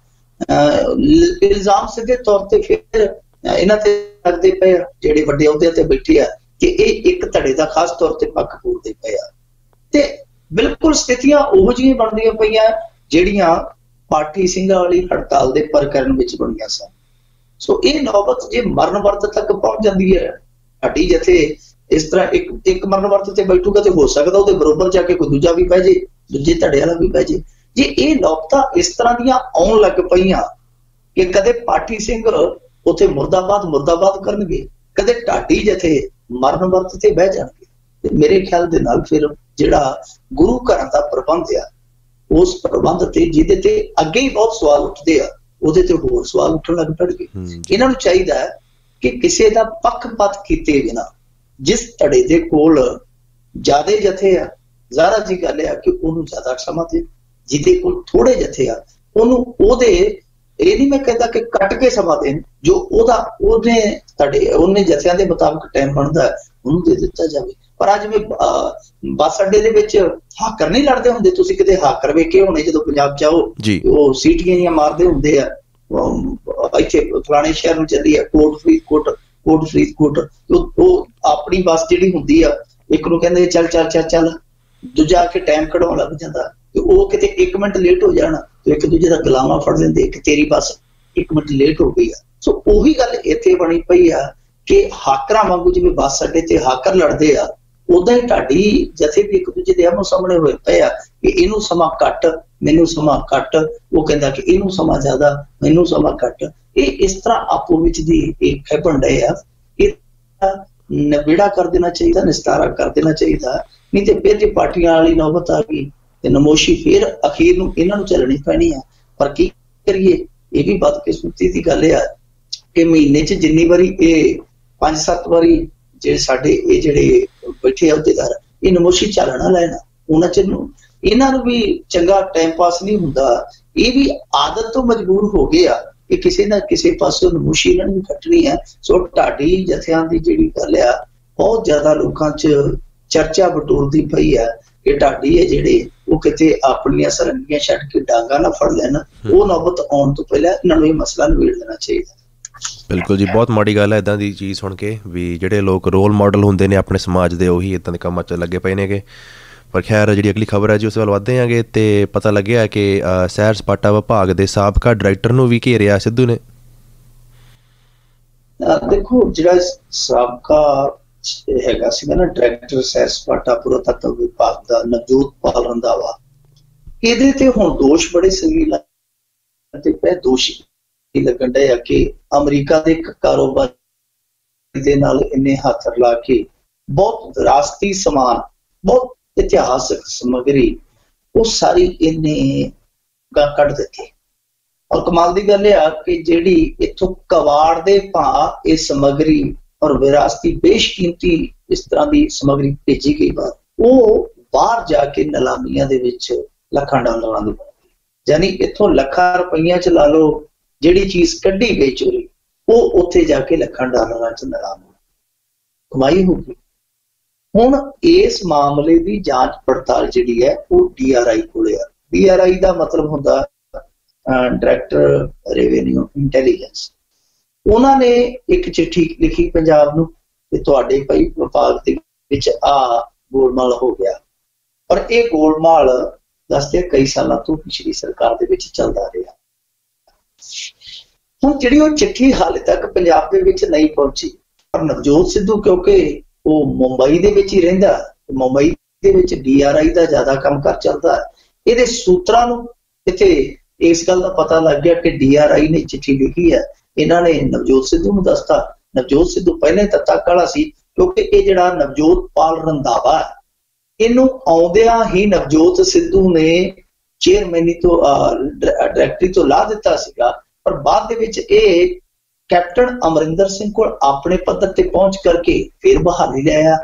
ਇਲਜ਼ਾਮ ਸਿੱਧੇ ਤੌਰ ਤੇ ਫਿਰ ਇਹਨਾਂ ਤੇ ਲੱਗਦੇ ਪਏ ਆ ਜਿਹੜੇ ਵੱਡੇ ਅਹੁਦਿਆਂ ਤੇ ਬੈਠੇ ਆ ਕਿ ਇਹ ਇੱਕ ਧੜੇ ਦਾ ਖਾਸ ਤੌਰ ਤੇ ਪੱਖ ਪੂਰਦੇ ਪਏ ਆ, ਤੇ ਬਿਲਕੁਲ ਸਥਿਤੀਆਂ ਉਹੋ ਜਿਹੀਆਂ ਬਣਦੀਆਂ ਪਈਆਂ ਜਿਹੜੀਆਂ ਪਾਠੀ ਸਿੰਘਾਂ ਵਾਲੀ ਹੜਤਾਲ ਦੇ ਪ੍ਰਕਰਨ ਵਿੱਚ ਬਣੀਆਂ ਸਨ। ਸੋ ਇਹ ਨੌਬਤ ਜੇ ਮਰਨ ਵਰਤ ਤੱਕ ਪਹੁੰਚ ਜਾਂਦੀ ਹੈ, ਸਾਡੀ ਜਥੇ ਇਸ ਤਰ੍ਹਾਂ ਇੱਕ ਮਰਨ ਵਰਤ ਤੇ ਬੈਠੂਗਾ ਤੇ ਹੋ ਸਕਦਾ ਉਹਦੇ ਬਰੋਬਰ ਜਾ ਕੇ ਕੋਈ ਦੂਜਾ ਵੀ ਪੈ ਜੇ, ਦੂਜੇ ਧੜੇ ਵਾਲਾ ਵੀ ਪੈ ਜੇ। ਜੇ ਇਹ ਨੌਬਤਾਂ ਇਸ ਤਰ੍ਹਾਂ ਦੀਆਂ ਆਉਣ ਲੱਗ ਪਈਆਂ ਕਿ ਕਦੇ ਪਾਠੀ ਸਿੰਘ ਉੱਥੇ ਮੁਰਦਾਬਾਦ ਕਰਨਗੇ, ਕਦੇ ਢਾਡੀ ਜਥੇ ਮਰਨ ਵਰਤ ਤੇ ਬਹਿ ਜਾਣਗੇ, ਤੇ ਮੇਰੇ ਖਿਆਲ ਦੇ ਨਾਲ ਫਿਰ ਜਿਹੜਾ ਗੁਰੂ ਘਰਾਂ ਦਾ ਪ੍ਰਬੰਧ ਆ, ਉਸ ਪ੍ਰਬੰਧ ਤੇ ਜਿਹਦੇ ਤੇ ਅੱਗੇ ਹੀ ਬਹੁਤ ਸਵਾਲ ਉੱਠਦੇ ਆ, ਉਹਦੇ ਤੇ ਹੋਰ ਸਵਾਲ ਉੱਠਣ ਲੱਗ ਪਣਗੇ। ਇਹਨਾਂ ਨੂੰ ਚਾਹੀਦਾ ਹੈ ਕਿ ਕਿਸੇ ਦਾ ਪੱਖਪਾਤ ਕੀਤੇ ਬਿਨਾਂ, ਜਿਸ ਧੜੇ ਦੇ ਕੋਲ ਜ਼ਿਆਦਾ ਜਥੇ ਆ, ਜ਼ਾਹਰਾ ਜੀ ਗੱਲ ਆ ਕਿ ਉਹਨੂੰ ਜ਼ਿਆਦਾ ਸਮਾਂ ਦੇ, ਜਿਹਦੇ ਕੋਲ ਥੋੜੇ ਜਥੇ ਆ ਉਹਨੂੰ ਉਹਦੇ, ਇਹ ਨਹੀਂ ਮੈਂ ਕਹਿੰਦਾ ਕਿ ਕੱਟ ਕੇ ਸਮਾਂ ਦੇਣ, ਜੋ ਉਹਨੇ ਜਥਿਆਂ ਦੇ ਮੁਤਾਬਕ ਟਾਈਮ ਬਣਦਾ ਉਹਨੂੰ ਦੇ ਦਿੱਤਾ ਜਾਵੇ। ਪਰ ਅੱਜ ਜਿਵੇਂ ਬੱਸ ਅੱਡੇ ਦੇ ਵਿੱਚ ਹਾਕਰ ਨਹੀਂ ਲੜਦੇ ਹੁੰਦੇ, ਤੁਸੀਂ ਕਿਤੇ ਹਾਕਰ ਵੇਖੇ ਹੋਣੇ ਜਦੋਂ ਪੰਜਾਬ 'ਚ ਆਓ, ਉਹ ਸੀਟੀਆਂ ਜਿਹੀਆਂ ਮਾਰਦੇ ਹੁੰਦੇ ਆ, ਇੱਥੇ ਫਲਾਣੇ ਸ਼ਹਿਰ ਨੂੰ ਚੱਲੀ ਆ ਕੋਟ ਫਰੀਦਕੋਟ, ਉਹ ਆਪਣੀ ਬੱਸ ਜਿਹੜੀ ਹੁੰਦੀ ਆ, ਇੱਕ ਨੂੰ ਕਹਿੰਦੇ ਚੱਲ, ਦੂਜਾ ਆ ਕੇ ਟਾਈਮ ਕਢਾਉਣ ਲੱਗ ਜਾਂਦਾ, ਤੇ ਉਹ ਕਿਤੇ 1 ਮਿੰਟ ਲੇਟ ਹੋ ਜਾਣਾ ਤੇ ਇੱਕ ਦੂਜੇ ਦਾ ਗੁਲਾਮਾ ਫੜ ਲੈਂਦੇ ਕਿ ਤੇਰੀ ਬੱਸ 1 ਮਿੰਟ ਲੇਟ ਹੋ ਗਈ ਆ। ਸੋ ਉਹੀ ਗੱਲ ਇੱਥੇ ਬਣੀ ਪਈ ਆ ਕਿ ਹਾਕਰਾਂ ਵਾਂਗੂ ਜਿਵੇਂ ਬੱਸ ਅੱਡੇ ਤੇ ਹਾਕਰ ਲੜਦੇ ਆ, ਉਦਾਂ ਹੀ ਢਾਡੀ ਜਥੇ ਵੀ ਇੱਕ ਦੂਜੇ ਦੇ ਆਮੋ ਸਾਹਮਣੇ ਹੋਏ ਪਏ ਆ ਕਿ ਇਹਨੂੰ ਸਮਾਂ ਘੱਟ, ਮੈਨੂੰ ਸਮਾਂ ਘੱਟ, ਉਹ ਕਹਿੰਦਾ ਕਿ ਇਹਨੂੰ ਸਮਾਂ ਜ਼ਿਆਦਾ, ਮੈਨੂੰ ਸਮਾਂ ਘੱਟ। ਇਹ ਇਸ ਤਰ੍ਹਾਂ ਆਪੋ ਵਿੱਚ ਦੀ ਇਹ ਖੇਪਣ ਡਏ ਆ। ਇਹ ਨਵੇੜਾ ਕਰ ਦੇਣਾ ਚਾਹੀਦਾ, ਨਿਸਤਾਰਾ ਕਰ ਦੇਣਾ ਚਾਹੀਦਾ, ਨਹੀਂ ਤੇ ਫਿਰ ਜੇ ਪਾਰਟੀਆਂ ਵਾਲੀ ਨੌਬਤ ਆ ਗਈ ਤੇ ਨਮੋਸ਼ੀ ਫਿਰ ਅਖੀਰ ਨੂੰ ਇਹਨਾਂ ਨੂੰ ਚੱਲਣੀ ਪੈਣੀ ਆ। ਪਰ ਕੀ ਕਰੀਏ, ਇਹ ਵੀ ਬਦਕਿਸਮਤੀ ਦੀ ਗੱਲ ਆ ਕਿ ਮਹੀਨੇ 'ਚ ਜਿੰਨੀ ਵਾਰੀ ਇਹ 5-7 ਵਾਰੀ ਜਿਹੜੇ ਸਾਡੇ ਇਹ ਜਿਹੜੇ ਬੈਠੇ ਅਹੁਦੇਦਾਰ ਇਹ ਨਮੋਸ਼ੀ ਚੱਲਣਾ ਲੈਣਾ, ਉਹਨਾਂ ਚ ਇਹਨਾਂ ਨੂੰ ਵੀ ਚੰਗਾ ਟਾਈਮ ਪਾਸ ਨਹੀਂ ਹੁੰਦਾ। ਇਹ ਵੀ ਆਦਤ ਤੋਂ ਮਜਬੂਰ ਹੋ ਗਏ ਆ ਕਿ ਕਿਸੇ ਨਾ ਕਿਸੇ ਪਾਸੇ ਨਮੋਸ਼ੀ ਇਹਨਾਂ ਨੂੰ ਕੱਟਣੀ ਹੈ। ਸੋ ਢਾਡੀ ਜਥਿਆਂ ਦੀ ਜਿਹੜੀ ਗੱਲ ਆ ਬਹੁਤ ਜ਼ਿਆਦਾ ਲੋਕਾਂ 'ਚ ਚਰਚਾ ਬਟੋਰਦੀ ਪਈ ਆ ਕਿ ਢਾਡੀ ਹੈ ਜਿਹੜੇ ਉਹ ਕਿਤੇ ਆਪਣੀਆਂ ਸਰੰਗੀਆਂ ਛੱਡ ਕੇ ਡਾਂਗਾ ਨਾ ਫੜ ਲੈਣ। ਉਹ ਨੌਬਤ ਆਉਣ ਤੋਂ ਪਹਿਲਾਂ ਇਹਨਾਂ ਨੂੰ ਇਹ ਮਸਲਾ ਨਿਬੇੜ ਦੇਣਾ ਚਾਹੀਦਾ। ਬਿਲਕੁਲ ਜੀ, ਬਹੁਤ ਮਾੜੀ ਗੱਲ ਹੈ ਇੱਦਾਂ ਦੀ ਚੀਜ਼ ਸੁਣ ਕੇ ਵੀ ਜਿਹੜੇ ਲੋਕ ਰੋਲ ਮਾਡਲ ਹੁੰਦੇ ਨੇ ਆਪਣੇ ਸਮਾਜ ਦੇ, ਉਹੀ ਇੱਦਾਂ ਦੇ ਕੰਮਾਂ 'ਚ ਲੱਗੇ ਪਏ ਨੇਗੇ। ਪਰ ਖੈਰ ਜਿਹੜੀ ਅਗਲੀ ਖਬਰ ਹੈ ਜੀ ਉਸ ਵੱਲ ਵੱਧਦੇ ਆਂਗੇ ਤੇ ਪਤਾ ਲੱਗਿਆ ਕਿ ਸੈਰ ਸਪਾਟਾ ਵਿਭਾਗ ਦੇ ਸਾਬਕਾ ਡਾਇਰੈਕਟਰ ਨੂੰ ਵੀ ਘੇਰਿਆ ਸਿੱਧੂ ਨੇ। ਦੇਖੋ ਜਿਹੜਾ ਸਾਬਕਾ ਹੈਗਾ ਸੀਗਾ ਨਾ ਡਾਇਰੈਕਟਰ ਸੈਰ ਸਪਾਟਾ ਪੁਰਾਤੱਤਵ ਵਿਭਾਗ ਦਾ ਨਵਜੋਤ ਪਾਲ ਰੰਧਾਵਾ, ਇਹਦੇ ਤੇ ਹੁਣ ਦੋਸ਼ ਬੜੇ ਸੰਗੀਨ ਤੇ ਦੋਸ਼ੀ ਲੱਗਣ ਡਿਆ ਕਿ ਅਮਰੀਕਾ ਦੇ ਇੱਕ ਕਾਰੋਬਾਰ ਦੇ ਨਾਲ ਇਹਨੇ ਹੱਥ ਲਾ ਕੇ ਬਹੁਤ ਵਿਰਾਸਤੀ ਸਮਾਨ, ਬਹੁਤ ਇਤਿਹਾਸਕ ਸਮੱਗਰੀ ਉਹ ਸਾਰੀ ਇਹਨੇ ਕੱਢ ਦਿੱਤੀ। ਔਰ ਕਮਾਲ ਦੀ ਗੱਲ ਆ ਕਿ ਜਿਹੜੀ ਇੱਥੋਂ ਕਵਾੜ ਦੇ ਭਾਅ ਇਹ ਸਮੱਗਰੀ ਔਰ ਵਿਰਾਸਤੀ ਬੇਸ਼ਕੀਮਤੀ ਇਸ ਤਰ੍ਹਾਂ ਦੀ ਸਮੱਗਰੀ ਭੇਜੀ ਗਈ ਉਹ ਬਾਹਰ ਜਾ ਕੇ ਨਿਲਾਮੀਆਂ ਦੇ ਵਿੱਚ ਲੱਖਾਂ ਡਾਲਰਾਂ ਦੀ ਯਾਨੀ ਇੱਥੋਂ ਲੱਖਾਂ ਰੁਪਈਆਂ ਚ ਲਾ ਲਓ ਜਿਹੜੀ ਚੀਜ਼ ਕੱਢੀ ਗਈ ਚੋਰੀ ਉਹ ਉੱਥੇ ਜਾ ਕੇ ਲੱਖਾਂ ਡਾਲਰਾਂ ਚ ਨਿਲਾਮ ਕਮਾਈ ਹੋਊਗੀ। ਹੁਣ ਇਸ ਮਾਮਲੇ ਦੀ ਜਾਂਚ ਪੜਤਾਲ ਜਿਹੜੀ ਹੈ ਉਹ DRI ਕੋਲੇ ਆ। DRI ਦਾ ਮਤਲਬ ਹੁੰਦਾ ਡਾਇਰੈਕਟਰ ਰੈਵਨਿਊ ਇੰਟੈਲੀਜੈਂਸ। ਉਹਨਾਂ ਨੇ ਇੱਕ ਚਿੱਠੀ ਲਿਖੀ ਪੰਜਾਬ ਨੂੰ ਕਿ ਤੁਹਾਡੇ ਭਾਈ ਵਿਭਾਗ ਦੇ ਵਿੱਚ ਗੋਲਮਾਲ ਹੋ ਗਿਆ, ਪਰ ਇਹ ਗੋਲਮਾਲ ਦੱਸਦੇ ਕਈ ਸਾਲਾਂ ਤੋਂ ਪਿਛਲੀ ਸਰਕਾਰ ਦੇ ਵਿੱਚ ਚੱਲਦਾ ਰਿਹਾ। ਹੁਣ ਜਿਹੜੀ ਉਹ ਚਿੱਠੀ ਹਾਲੇ ਤੱਕ ਪੰਜਾਬ ਦੇ ਵਿੱਚ ਨਹੀਂ ਪਹੁੰਚੀ, ਪਰ ਨਵਜੋਤ ਸਿੱਧੂ ਕਿਉਂਕਿ ਉਹ ਮੁੰਬਈ ਦੇ ਵਿੱਚ ਹੀ ਰਹਿੰਦਾ, ਮੁੰਬਈ ਦੇ ਵਿੱਚ DRI ਦਾ ਜ਼ਿਆਦਾ ਕੰਮ ਕਰ ਚੱਲਦਾ, ਇਹਦੇ ਸੂਤਰਾਂ ਨੂੰ ਇੱਥੇ ਇਸ ਗੱਲ ਦਾ ਪਤਾ ਲੱਗ ਗਿਆ ਕਿ DRI ਨੇ ਚਿੱਠੀ ਲਿਖੀ ਹੈ। ਇਹਨਾਂ ਨੇ ਨਵਜੋਤ ਸਿੱਧੂ ਨੂੰ ਦੱਸਤਾ। ਨਵਜੋਤ ਸਿੱਧੂ ਪਹਿਲੇ ਤੱਤਾ ਕਾਲਾ ਸੀ ਕਿਉਂਕਿ ਇਹ ਜਿਹੜਾ ਨਵਜੋਤ ਪਾਲ ਰੰਧਾਵਾ ਇਹਨੂੰ ਆਉਂਦਿਆਂ ਹੀ ਨਵਜੋਤ ਸਿੱਧੂ ਨੇ ਚੇਅਰਮੈਨੀ ਤੋਂ ਡਾਇਰੈਕਟਰੀ ਤੋਂ ਲਾ ਦਿੱਤਾ ਸੀਗਾ, ਪਰ ਬਾਅਦ ਦੇ ਵਿੱਚ ਇਹ ਕੈਪਟਨ ਅਮਰਿੰਦਰ ਸਿੰਘ ਕੋਲ ਆਪਣੇ ਪੱਧਰ ਤੇ ਪਹੁੰਚ ਕਰਕੇ ਫਿਰ ਬਹਾਲੀ ਲਿਆਇਆ।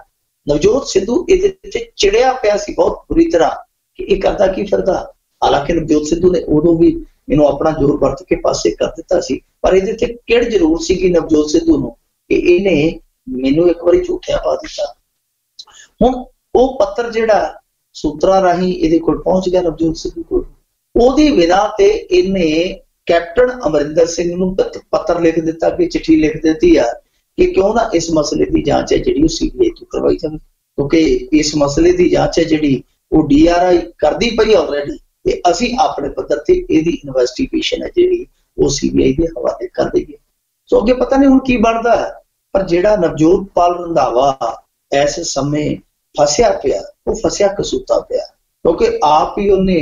ਨਵਜੋਤ ਸਿੱਧੂ ਇਹਦੇ ਵਿੱਚ ਚਿੜਿਆ ਪਿਆ ਸੀ ਬਹੁਤ ਬੁਰੀ ਤਰ੍ਹਾਂ ਕਿ ਇਹ ਕਰਦਾ ਕੀ ਫਿਰਦਾ। ਹਾਲਾਂਕਿ ਨਵਜੋਤ ਸਿੱਧੂ ਨੇ ਉਦੋਂ ਵੀ ਇਹਨੂੰ ਆਪਣਾ ਜ਼ੋਰ ਵਰਤ ਕੇ ਪਾਸੇ ਕਰ ਦਿੱਤਾ ਸੀ, ਪਰ ਇਹਦੇ ਤੇ ਕਿਹੜ ਜ਼ਰੂਰ ਸੀਗੀ ਨਵਜੋਤ ਸਿੱਧੂ ਨੂੰ ਕਿ ਇਹਨੇ ਮੈਨੂੰ ਇੱਕ ਵਾਰੀ ਝੂਠਿਆ ਪਾ ਦਿੱਤਾ। ਹੁਣ ਉਹ ਪੱਤਰ ਜਿਹੜਾ ਸੂਤਰਾਂ ਰਾਹੀਂ ਇਹਦੇ ਕੋਲ ਪਹੁੰਚ ਗਿਆ ਨਵਜੋਤ ਸਿੱਧੂ ਕੋਲ, ਉਹਦੀ ਬਿਨਾਂ ਤੇ ਇਹਨੇ ਕੈਪਟਨ ਅਮਰਿੰਦਰ ਸਿੰਘ ਨੂੰ ਪੱਤਰ ਲਿਖ ਦਿੱਤਾ ਕਿ ਚਿੱਠੀ ਲਿਖ ਦਿੱਤੀ ਆ ਕਿ ਕਿਉਂ ਨਾ ਇਸ ਮਸਲੇ ਦੀ ਜਾਂਚ ਹੈ ਜਿਹੜੀ ਉਹ CBI ਤੋਂ ਕਰਵਾਈ ਜਾਵੇ, ਕਿਉਂਕਿ ਇਸ ਮਸਲੇ ਦੀ ਜਾਂਚ ਹੈ ਜਿਹੜੀ ਉਹ DRI ਕਰਦੀ ਪਈ ਆਲਰੇਡੀ, ਤੇ ਅਸੀਂ ਆਪਣੇ ਪੱਧਰ ਤੇ ਇਹਦੀ ਇਨਵੈਸਟੀਗੇਸ਼ਨ ਹੈ ਜਿਹੜੀ ਉਹ CBI ਦੇ ਹਵਾਲੇ ਕਰ ਦਈਏ। ਸੋ ਅੱਗੇ ਪਤਾ ਨਹੀਂ ਹੁਣ ਕੀ ਬਣਦਾ ਹੈ, ਪਰ ਜਿਹੜਾ ਨਵਜੋਤ ਪਾਲ ਰੰਧਾਵਾ ਇਸ ਸਮੇਂ ਫਸਿਆ ਪਿਆ ਉਹ ਫਸਿਆ ਕਸੂਤਾ ਪਿਆ, ਕਿਉਂਕਿ ਆਪ ਹੀ ਉਹਨੇ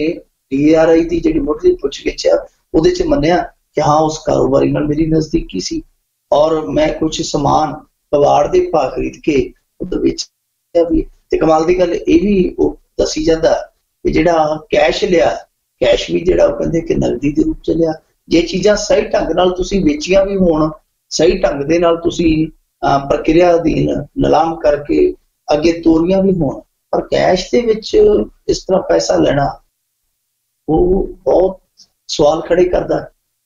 DRI ਦੀ ਜਿਹੜੀ ਮੁੱਢਲੀ ਪੁੱਛਗਿੱਛ ਆ ਉਹਦੇ ਚ ਮੰਨਿਆ ਕਿ ਹਾਂ ਉਸ ਕਾਰੋਬਾਰੀ ਨਾਲ ਮੇਰੀ ਨਜ਼ਦੀਕੀ ਸੀ ਔਰ ਮੈਂ ਕੁਝ ਸਮਾਨ ਕਬਾੜ ਦੇ ਭਾਅ ਖਰੀਦ ਕੇ ਉਹਦੇ ਵਿੱਚ ਵੀ। ਤੇ ਕਮਾਲ ਦੀ ਗੱਲ ਇਹ ਵੀ ਉਹ ਦੱਸੀ ਜਾਂਦਾ ਕਿ ਜਿਹੜਾ ਕੈਸ਼ ਲਿਆ, ਕੈਸ਼ ਵੀ ਜਿਹੜਾ ਉਹ ਕਹਿੰਦੇ ਕਿ ਨਗਦੀ ਦੇ ਰੂਪ ਚ ਲਿਆ। ਜੇ ਚੀਜ਼ਾਂ ਸਹੀ ਢੰਗ ਨਾਲ ਤੁਸੀਂ ਵੇਚੀਆਂ ਵੀ ਹੋਣ, ਸਹੀ ਢੰਗ ਦੇ ਨਾਲ ਤੁਸੀਂ ਪ੍ਰਕਿਰਿਆ ਅਧੀਨ ਨਿਲਾਮ ਕਰਕੇ ਅੱਗੇ ਤੋਰੀਆਂ ਵੀ ਹੋਣ, ਪਰ ਕੈਸ਼ ਦੇ ਵਿੱਚ ਇਸ ਤਰ੍ਹਾਂ ਪੈਸਾ ਲੈਣਾ ਉਹ ਬਹੁਤ ਸਵਾਲ ਖੜੇ ਕਰਦਾ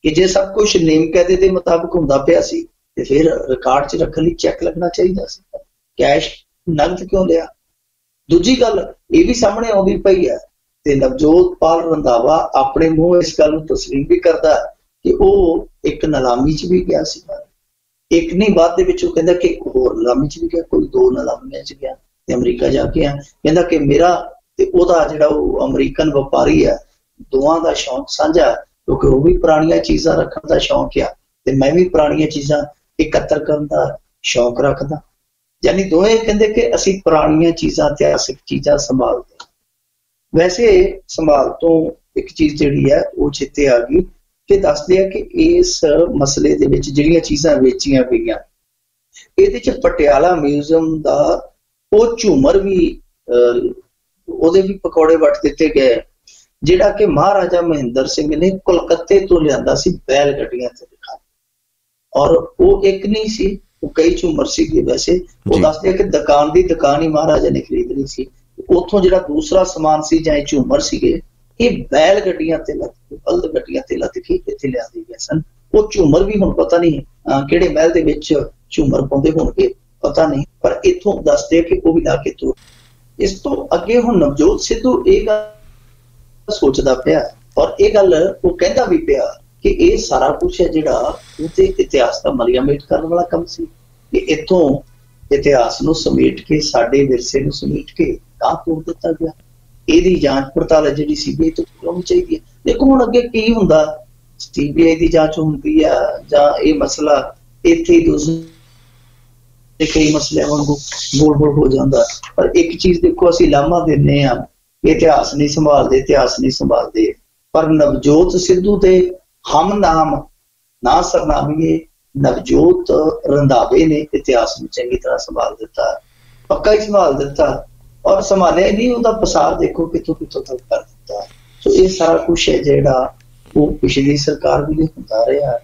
ਕਿ ਜੇ ਸਭ ਕੁਝ ਨਿਯਮ ਕਾਇਦੇ ਦੇ ਮੁਤਾਬਕ ਹੁੰਦਾ ਪਿਆ ਸੀ ਤੇ ਫਿਰ ਰਿਕਾਰਡ 'ਚ ਰੱਖਣ ਲਈ ਚੈੱਕ ਲੱਗਣਾ ਚਾਹੀਦਾ ਸੀ, ਕੈਸ਼ ਨਗਦ ਕਿਉਂ ਲਿਆ। ਦੂਜੀ ਗੱਲ ਇਹ ਵੀ ਸਾਹਮਣੇ ਆਉਂਦੀ ਪਈ ਹੈ ਤੇ ਨਵਜੋਤ ਪਾਲ ਰੰਧਾਵਾ ਆਪਣੇ ਮੂੰਹ ਇਸ ਗੱਲ ਨੂੰ ਤਸਲੀਮ ਵੀ ਕਰਦਾ ਕਿ ਉਹ ਇੱਕ ਨਿਲਾਮੀ 'ਚ ਵੀ ਗਿਆ ਸੀ। ਇੱਕ ਨਹੀਂ, ਬਾਅਦ ਦੇ ਵਿੱਚ ਉਹ ਕਹਿੰਦਾ ਕਿ ਹੋਰ ਨਿਲਾਮੀ 'ਚ ਵੀ ਗਿਆ, ਕੋਈ 2 ਨਿਲਾਮੀਆਂ 'ਚ ਗਿਆ ਤੇ ਅਮਰੀਕਾ ਜਾ ਕੇ ਆ। ਕਹਿੰਦਾ ਕਿ ਮੇਰਾ ਤੇ ਉਹਦਾ ਜਿਹੜਾ ਉਹ ਅਮਰੀਕਨ ਵਪਾਰੀ ਆ ਦੋਵਾਂ ਦਾ ਸ਼ੌਂਕ ਸਾਂਝਾ, ਕਿਉਂਕਿ ਉਹ ਵੀ ਪੁਰਾਣੀਆਂ ਚੀਜ਼ਾਂ ਰੱਖਣ ਦਾ ਸ਼ੌਂਕ ਆ ਤੇ ਮੈਂ ਵੀ ਪੁਰਾਣੀਆਂ ਚੀਜ਼ਾਂ ਇਕੱਤਰ ਕਰਨ ਦਾ ਸ਼ੌਂਕ ਰੱਖਦਾ। ਯਾਨੀ ਦੋਵੇਂ ਕਹਿੰਦੇ ਕਿ ਅਸੀਂ ਪੁਰਾਣੀਆਂ ਚੀਜ਼ਾਂ, ਇਤਿਹਾਸਿਕ ਚੀਜ਼ਾਂ ਸੰਭਾਲਦੇ। ਵੈਸੇ ਸੰਭਾਲ ਤੋਂ ਇੱਕ ਚੀਜ਼ ਜਿਹੜੀ ਹੈ ਉਹ ਚਿੱਤੇ ਆ ਗਈ ਕਿ ਦੱਸਦੇ ਆ ਕਿ ਇਸ ਮਸਲੇ ਦੇ ਵਿੱਚ ਜਿਹੜੀਆਂ ਚੀਜ਼ਾਂ ਵੇਚੀਆਂ ਗਈਆਂ ਇਹਦੇ ਚ ਪਟਿਆਲਾ ਮਿਊਜ਼ੀਅਮ ਦਾ ਉਹ ਝੂਮਰ ਵੀ ਉਹਦੇ ਵੀ ਪਕੌੜੇ ਵੱਟ ਦਿੱਤੇ ਗਏ, ਜਿਹੜਾ ਕਿ ਮਹਾਰਾਜਾ ਮਹਿੰਦਰ ਸਿੰਘ ਨੇ ਕੋਲਕਾਤੇ ਤੋਂ ਲਿਆਂਦਾ ਸੀ ਬੈਲ ਗੱਡੀਆਂ ਤੇ ਦਿਖਾ, ਔਰ ਉਹ ਇੱਕ ਨਹੀਂ ਸੀ, ਉਹ ਕਈ ਝੂਮਰ ਸੀਗੇ। ਵੈਸੇ ਉਹ ਦੱਸਦੇ ਕਿ ਦੁਕਾਨ ਹੀ ਮਹਾਰਾਜਾ ਨੇ ਖਰੀਦ ਲਈ ਸੀ। ਉੱਥੋਂ ਜਿਹੜਾ ਦੂਸਰਾ ਸਮਾਨ ਸੀ ਜਾਂ ਝੂਮਰ ਸੀਗੇ ਇਹ ਬੈਲ ਗੱਡੀਆਂ ਤੇ ਬਲਦ ਗੱਡੀਆਂ ਤੇ ਲੱਦ ਕੇ ਇੱਥੇ ਲਿਆਂਦੇ ਗਏ ਸਨ। ਉਹ ਝੂਮਰ ਵੀ ਹੁਣ ਪਤਾ ਨਹੀਂ ਕਿਹੜੇ ਮਹਿਲ ਦੇ ਵਿੱਚ ਝੂਮਰ ਪਾਉਂਦੇ ਹੋਣਗੇ, ਪਤਾ ਨਹੀਂ, ਪਰ ਇੱਥੋਂ ਦੱਸਦੇ ਕਿ ਉਹ ਵੀ ਲਾ ਕੇ ਤੋਰ। ਇਸ ਤੋਂ ਅੱਗੇ ਹੁਣ ਨਵਜੋਤ ਸਿੱਧੂ ਇਹ ਗੱਲ ਸੋਚਦਾ ਪਿਆ ਔਰ ਇਹ ਗੱਲ ਉਹ ਕਹਿੰਦਾ ਵੀ ਪਿਆ ਕਿ ਇਹ ਸਾਰਾ ਕੁਛ ਹੈ ਜਿਹੜਾ ਉਹਦੇ ਇਤਿਹਾਸ ਦਾ ਮਲੀਆਮੇਟ ਕਰਨ ਵਾਲਾ ਕੰਮ ਸੀ ਕਿ ਇੱਥੋਂ ਇਤਿਹਾਸ ਨੂੰ ਸਮੇਟ ਕੇ ਸਾਡੇ ਵਿਰਸੇ ਨੂੰ ਸਮੇਟ ਕੇ ਤਾਂ ਤੋੜ ਦਿੱਤਾ ਗਿਆ। ਇਹਦੀ ਜਾਂਚ ਪੜਤਾਲ ਜਿਹੜੀ CBI ਤੋਂ ਹੋਣੀ ਚਾਹੀਦੀ ਹੈ। ਦੇਖੋ ਹੁਣ ਅੱਗੇ ਕੀ ਹੁੰਦਾ, CBI ਦੀ ਜਾਂਚ ਹੁੰਦੀ ਆ ਜਾਂ ਇਹ ਮਸਲਾ ਇੱਥੇ ਦੂਸਰੇ ਕਈ ਮਸਲਿਆਂ ਵਾਂਗੂ ਗੋਲ ਹੋ ਜਾਂਦਾ। ਪਰ ਇੱਕ ਚੀਜ਼ ਦੇਖੋ, ਅਸੀਂ ਲਾਮਾ ਦਿੰਦੇ ਹਾਂ ਇਤਿਹਾਸ ਨਹੀਂ ਸੰਭਾਲਦੇ, ਪਰ ਨਵਜੋਤ ਸਿੱਧੂ ਦੇ ਹਮ ਨਾਮ ਨਾ ਸਰਨਾਮੀਏ ਨਵਜੋਤ ਰੰਧਾਵੇ ਨੇ ਇਤਿਹਾਸ ਨੂੰ ਚੰਗੀ ਤਰ੍ਹਾਂ ਸੰਭਾਲ ਦਿੱਤਾ, ਪੱਕਾ ਹੀ ਸੰਭਾਲ ਦਿੱਤਾ, ਔਰ ਸੰਭਾਲਿਆ ਨਹੀਂ ਉਹਦਾ ਪਸਾਰ ਦੇਖੋ ਕਿੱਥੋਂ ਤੱਕ ਕਰ ਦਿੱਤਾ। ਸੋ ਇਹ ਸਾਰਾ ਕੁਛ ਹੈ ਜਿਹੜਾ ਉਹ ਪਿਛਲੀ ਸਰਕਾਰ ਵੀ ਹੁੰਦਾ ਰਿਹਾ।